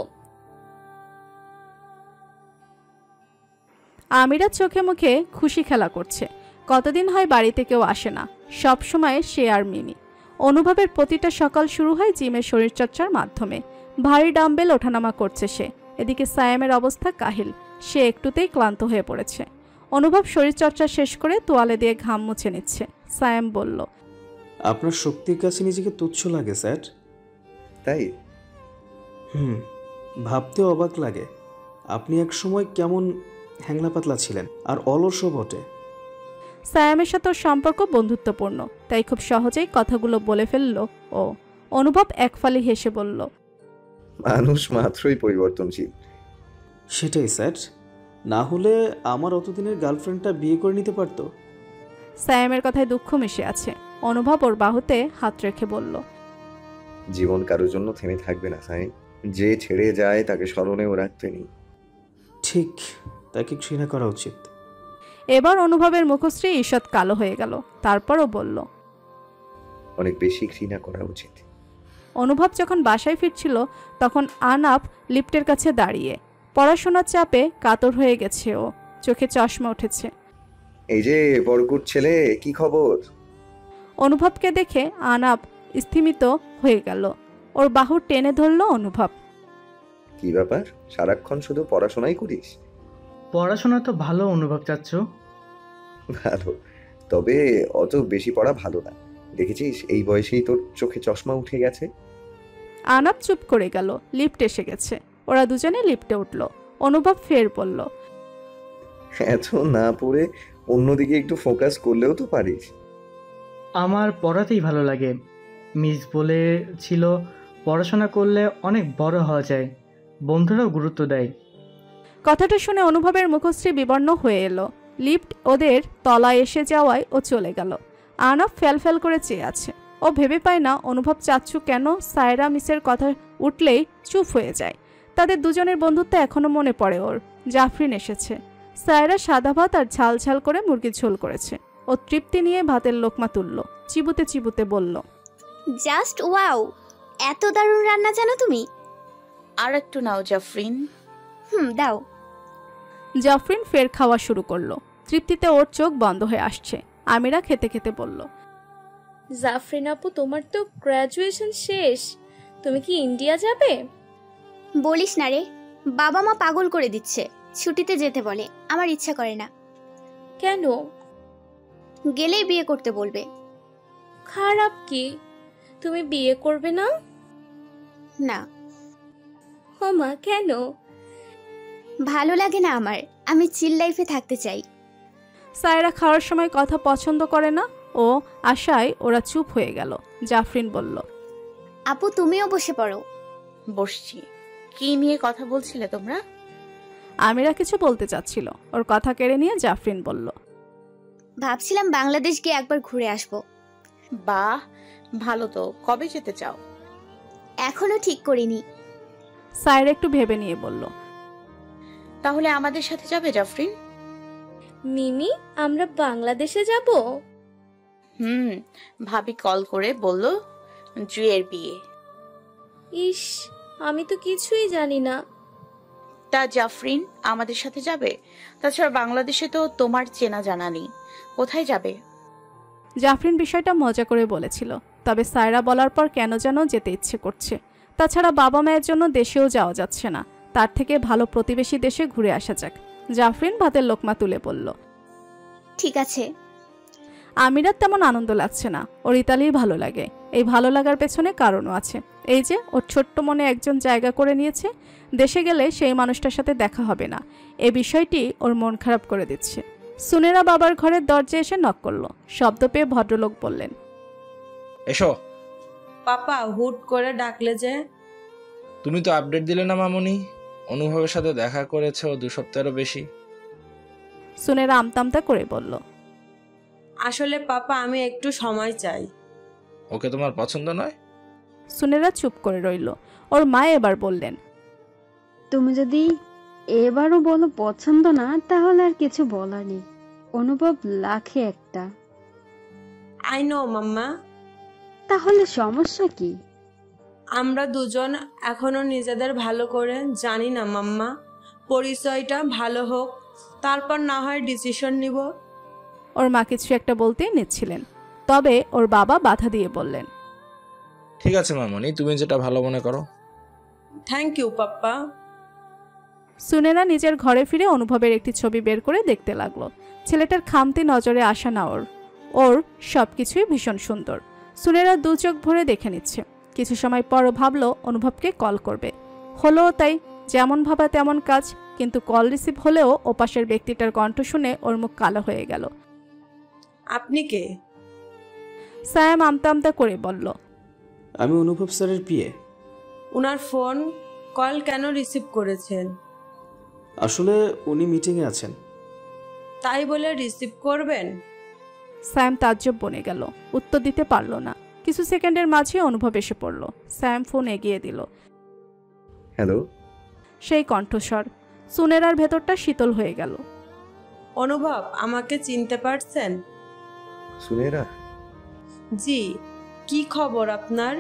আমিরা চোখে মুখে খুশি খেলা করছে। কতদিন হয় বাড়িতে কেউ আসে না, সব সময় সে আর মিমি। অনুভবের প্রতিটা সকাল শুরু হয় জিমের শরীরচর্চার মাধ্যমে। ভারী ডাম্বেল ওঠানামা করছে সে। এদিকে সায়ামের অবস্থা কাহিল, সে একটুতেই ক্লান্ত হয়ে পড়েছে। অনুভব শরীরচর্চা শেষ করে তোয়ালে দিয়ে ঘাম মুছে নিচ্ছে। সায়াম বলল, আপনার শক্তির কাছে নিজেকে তুচ্ছ লাগে স্যার। তাই? ভাবতে অবাক লাগে। আপনি এক সময় কেমন হ্যাংলা পাতলা ছিলেন, আর অলসও বটে। সায়ামের সাথে ওর সম্পর্ক বন্ধুত্বপূর্ণ, তাই খুব সহজেই কথাগুলো বলে ফেলল ও। অনুভব একফালি হেসে বলল, মানুষ মাত্রই পরিবর্তনশীল। সেটাই স্যার, না হলে আমার অতদিনের গার্লফ্রেন্ডটা বিয়ে করে নিতে পারতো। সায়ামের কথায় দুঃখ মিশে আছে। অনুভব ওর বাহুতে হাত রেখে বলল, জীবন কারোর জন্য থেমে থাকবে না সাইম। যে ছেড়ে যায় তাকে স্মরণেও রাখতে নেই। ঠিক, তাকে ঘৃণা করা উচিত। এবার অনুভবের মুখশ্রী ঈষৎ কালো হয়ে গেল। তারপরও বলল, অনেক বেশি ঘৃণা করা উচিত। অনুভব যখন বাসায় ফিরছিল তখন আনাপ লিফটের কাছে দাঁড়িয়ে। পড়াশোনার চাপে কাতর হয়ে গেছে ও, চোখে চশমা উঠেছে। এই যে বড়কুট ছেলে, কি খবর? অনুভবকে দেখে আনাপ স্থিমিত হয়ে গেল। ওর বাহু টেনে ধরল অনুভব। কি ব্যাপার, সারাক্ষণ শুধু পড়াশোনাই করিস? পড়াশোনা তো ভালো অনুভব চাচ্ছ। ভালো, তবে অত বেশি পড়া ভালো না। দেখেছিস এই বয়সেই তোর চোখে চশমা উঠে গেছে। আনাপ চুপ করে গেল। লিফট এসে গেছে। ওরা দুজনে লিফটে উঠল। অনুভব ফের বলল, এত না পড়ে অন্যদিকে একটু ফোকাস করলেও তো পারিস। আমার পড়াতেই ভালো লাগে। মিস বলেছিল পড়াশোনা করলে অনেক বড় হওয়া যায়, বন্ধুরাও গুরুত্ব দেয়। কথাটা শুনে অনুভবের মুখশ্রী বিবর্ণ হয়ে এলো। লিফট ওদের তলায় এসে যাওয়ায় ও চলে গেল। আনাপ ফ্যাল করে চেয়ে আছে। ও ভেবে পায় না অনুভব চাচ্ছু কেন সায়রা মিসের কথা উঠলেই চুপ হয়ে যায়। তাদের দুজনের বন্ধুত্ব এখনো মনে পড়ে ওর। জাফরিন এসেছে। সায়রা সাদা ভাত আর ঝাল ঝাল করে মুরগির ঝোল করেছে। ও তৃপ্তি নিয়ে ভাতের লোকমা তুলল। চিবুতে চিবুতে বলল, জাস্ট ওয়াও, এত দারুণ রান্না জানো তুমি? আর একটু নাও জাফরিন। দাও। জাফরিন ফের খাওয়া শুরু করলো। তৃপ্তিতে ওর চোখ বন্ধ হয়ে আসছে। আমিরা খেতে খেতে বলল, জাফরিন আপু, তোমার তো গ্র্যাজুয়েশন শেষ, তুমি কি ইন্ডিয়া যাবে? বলিস না রে, বাবা মা পাগল করে দিচ্ছে, ছুটিতে যেতে বলে। আমার ইচ্ছা করে না। কেন? গেলেই বিয়ে করতে বলবে। খারাপ কি? তুমি বিয়ে করবে না? না। হোমা, কেন? ভালো লাগে না আমার, আমি চিল লাইফে থাকতে চাই। সায়রা খাওয়ার সময় কথা পছন্দ করে না। ও আশায় ওরা চুপ হয়ে গেল। জাফরিন বলল, আপু তুমিও বসে পড়ো। বসছি। কি নিয়ে কথা বলছিলে তোমরা? আমিরা কিছু বলতে চাচ্ছিল, ওর কথা কেড়ে নিয়ে জাফরিন বলল, ভাবছিলাম বাংলাদেশ গিয়ে একবার ঘুরে আসবো। বাহ, ভালো তো। কবে যেতে চাও? এখনো ঠিক করিনি। সায়রা একটু ভেবে নিয়ে বলল, তাহলে আমাদের সাথে যাবে জাফরিন? মিমি, আমরা বাংলাদেশে যাব? ভাবি কল করে বলল জুয়ের বিয়ে। ইস, আমি তো কিছুই জানি না। তা জাফরিন আমাদের সাথে যাবে? তাছাড়া বাংলাদেশে তো তোমার চেনা জানা নেই, কোথায় যাবে? জাফরিন বিষয়টা মজা করে বলেছিল, তবে সায়রা বলার পর কেন যেন যেতে ইচ্ছে করছে। তাছাড়া বাবা মায়ের জন্য দেশেও যাওয়া যাচ্ছে না, তার থেকে ভালো প্রতিবেশী দেশে ঘুরে আসা যাক। জাফরিন ভাতের লোকমা তুলে বলল, ঠিক আছে। আমিরার তেমন আনন্দ লাগছে না, ওর ইতালিই ভালো লাগে। এই ভালো লাগার পেছনে কারণও আছে। এই যে ওর ছোট্ট মনে একজন জায়গা করে নিয়েছে, দেশে গেলে সেই মানুষটার সাথে দেখা হবে না, এই বিষয়টি ওর মন খারাপ করে দিচ্ছে। সুনেরা বাবার ঘরের দরজায় এসে নক করলো। শব্দ পেয়ে ভদ্রলোক বললেন, এসো। পাপা হুট করে ডাকলে যে? তুমি তো আপডেট দিলে না মামুনি, অনুভবের সাথে দেখা করেছে ও 2 সপ্তাহেরও বেশি। সুনেরা আমতামতা করে বলল, আসলে পাপা আমি একটু সময় চাই। ওকে তোমার পছন্দ নয়? সুনেরা চুপ করে রইল। ওর মা এবার বললেন, তুমি যদি এবারও বলো পছন্দ না, তাহলে আর কিছু বলার নেই। অনুভব লাখে একটা। I know mamma. তাহলে সমস্যা কি? আমরা দুজন এখনো নিজেদের ভালো করে জানি না মাম্মা। পরিচয়টা ভালো হোক, তারপর না হয় ডিসিশন নিব। ওর মা কিছু একটা বলতেই নিচ্ছিলেন, তবে ওর বাবা বাধা দিয়ে বললেন, ঠিক আছে মামুনি, তুমি যেটা ভালো মনে করো। থ্যাংক ইউ পাপ্পা। সুনেরা নিজের ঘরে ফিরে অনুভবের একটি ছবি বের করে দেখতে লাগলো। ছেলেটার খামতি নজরে আসা না ওর সবকিছুই ভীষণ সুন্দর। সুনেরা 2 চোখ ভরে দেখে নিচ্ছে। কিছু সময় পর ভাবলো অনুভবকে কল করবে। হলো তাই, যেমন ভাবা তেমন কাজ। কিন্তু কল রিসিভ হলেও ওপাশের ব্যক্তিটার কণ্ঠ শুনে ওর মুখ কালো হয়ে গেল। আপনি কে? সায়াম আমতা আমতা করে বলল, আমি অনুভব স্যারের পিএ। উনার ফোন কল কেন রিসিভ করেছেন? আসলে উনি মিটিংয়ে আছেন। তাই বলে রিসিভ করবেন? সায়াম তাজ্জব বনে গেল, উত্তর দিতে পারল না। কিছু সেকেন্ডের মাঝে অনুভব এসে পড়ল। সায়াম ফোন এগিয়ে দিল। হ্যালো। সেই কণ্ঠস্বর। সুনেরার ভেতরটা শীতল হয়ে গেল। অনুভব, আমাকে চিনতে পারছেন? সুনেরা? জি, কি খবর আপনার?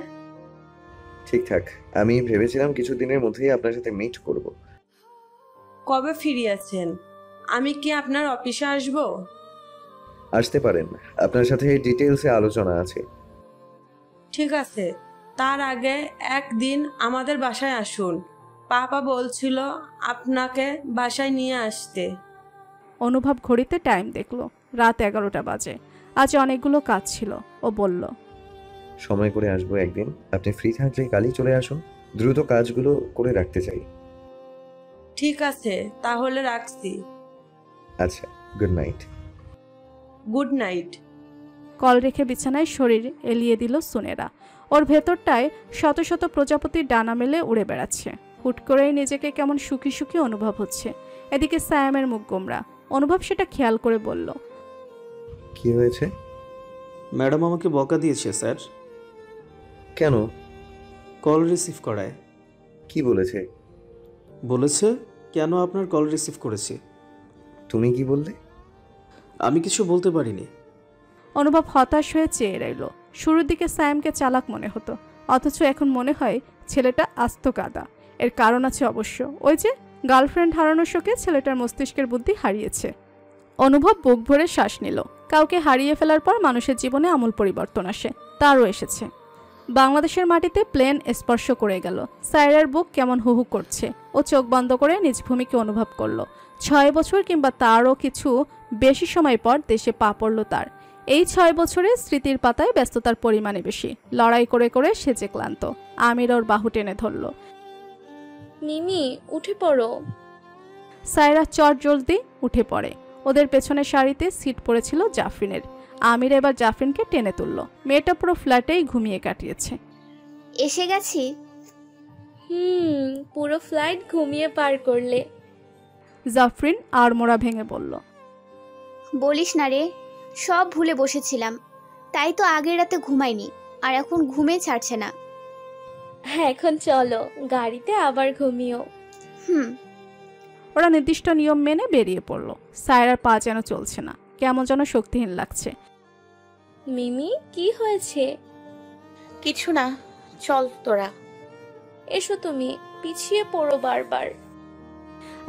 ঠিকঠাক। আমি ভেবেছিলাম কিছুদিনের মধ্যেই আপনার সাথে মিট করব। কবে ফিরিয়েছেন? আমি কি আপনার অফিসে আসব? আসতে পারেন, আপনার সাথে ডিটেইলসে আলোচনা আছে। ঠিক আছে, তার আগে একদিন আমাদের বাসায় আসুন। পাপা বলছিল আপনাকে বাসায় নিয়ে আসতে। অনুভব ঘড়িতে টাইম দেখলো, রাত 11টা বাজে। আজ অনেকগুলো কাজ ছিল। ও বলল, সময় করে আসবো একদিন। আপনি ফ্রি থাকলে কালই চলে আসুন, দ্রুত কাজগুলো করে রাখতে চাই। ঠিক আছে, তাহলে রাখছি। আচ্ছা, good night. Good night. Call রেখে বিছানায় শরীর এলিয়ে দিল সুনেরা। ওর ভেতরটায় শত শত প্রজাপতির ডানা মেলে উড়ে বেড়াচ্ছে। হুট করেই নিজেকে কেমন সুখী সুখী অনুভব হচ্ছে। এদিকে সায়ামের মুখ গোমরা। অনুভব সেটা খেয়াল করে বলল, কি হয়েছে? ম্যাডাম আমাকে বকা দিয়েছে স্যার। কেন? কল রিসিভ করায়। কি বলেছে? বলেছে কেন আপনার কল রিসিভ করেছি। তুমি কি বললে? আমি কিছু বলতে পারিনি। অনুভব হতাশ হয়ে চেয়ে রইল। শুরুর দিকে সায়ামকে চালাক মনে হতো, অথচ এখন মনে হয় ছেলেটা আস্ত কাদা। এর কারণ আছে অবশ্য। ওই যে গার্লফ্রেন্ড হারানোর শোকে ছেলেটার মস্তিষ্কের বুদ্ধি হারিয়েছে। অনুভব বুক ভরে শ্বাস নিল। কাউকে হারিয়ে ফেলার পর মানুষের জীবনে আমূল পরিবর্তন আসে। তারও এসেছে। বাংলাদেশের মাটিতে প্লেন স্পর্শ করে গেল। সায়রার বুক কেমন হুহু করছে। ও চোখ বন্ধ করে নিজ ভূমিকে অনুভব করলো। 6 বছর কিংবা তারও কিছু বেশি সময় পর দেশে পা পড়ল তার। এই 6 বছরে স্মৃতির পাতায় ব্যস্ততার পরিমাণে বেশি। লড়াই করে করে সেজে ক্লান্ত। আমির ওর বাহু টেনে ধরল। মিমি, উঠে পড়ো। সায়রা চট জলদি উঠে পড়ে। ওদের পেছনের সারিতে সিট পড়েছিল জাফরিনের। আমির এবার জাফরিনকে টেনে তুলল। মেয়েটা পুরো ফ্ল্যাটেই ঘুমিয়ে কাটিয়েছে। এসে গেছি। পুরো ফ্লাইট ঘুমিয়ে পার করলে। জাফরিন আড়মোড়া ভেঙে বলল, বলিস না রে, সব ভুলে বসেছিলাম, তাই তো আগের রাতে ঘুমাইনি, আর এখন ঘুমে ছাড়ছে না। হ্যাঁ, এখন চলো গাড়িতে আবার ঘুমিও। ওরা নির্দিষ্ট নিয়ম মেনে বেরিয়ে পড়লো। সায়রার পা যেন চলছে না, কেমন যেন শক্তিহীন লাগছে। মিমি, কি হয়েছে? কিছু না, চল তোরা। এসো, তুমি পিছিয়ে পড়ো বারবার।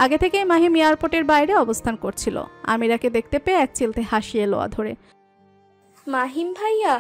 আগে থেকেই মাহিম এয়ারপোর্টের বাইরে অবস্থান করছিল। আমিরাকে দেখতে পেয়ে এক চিলতে হাসি এলো আধরে। মাহিম ভাইয়া,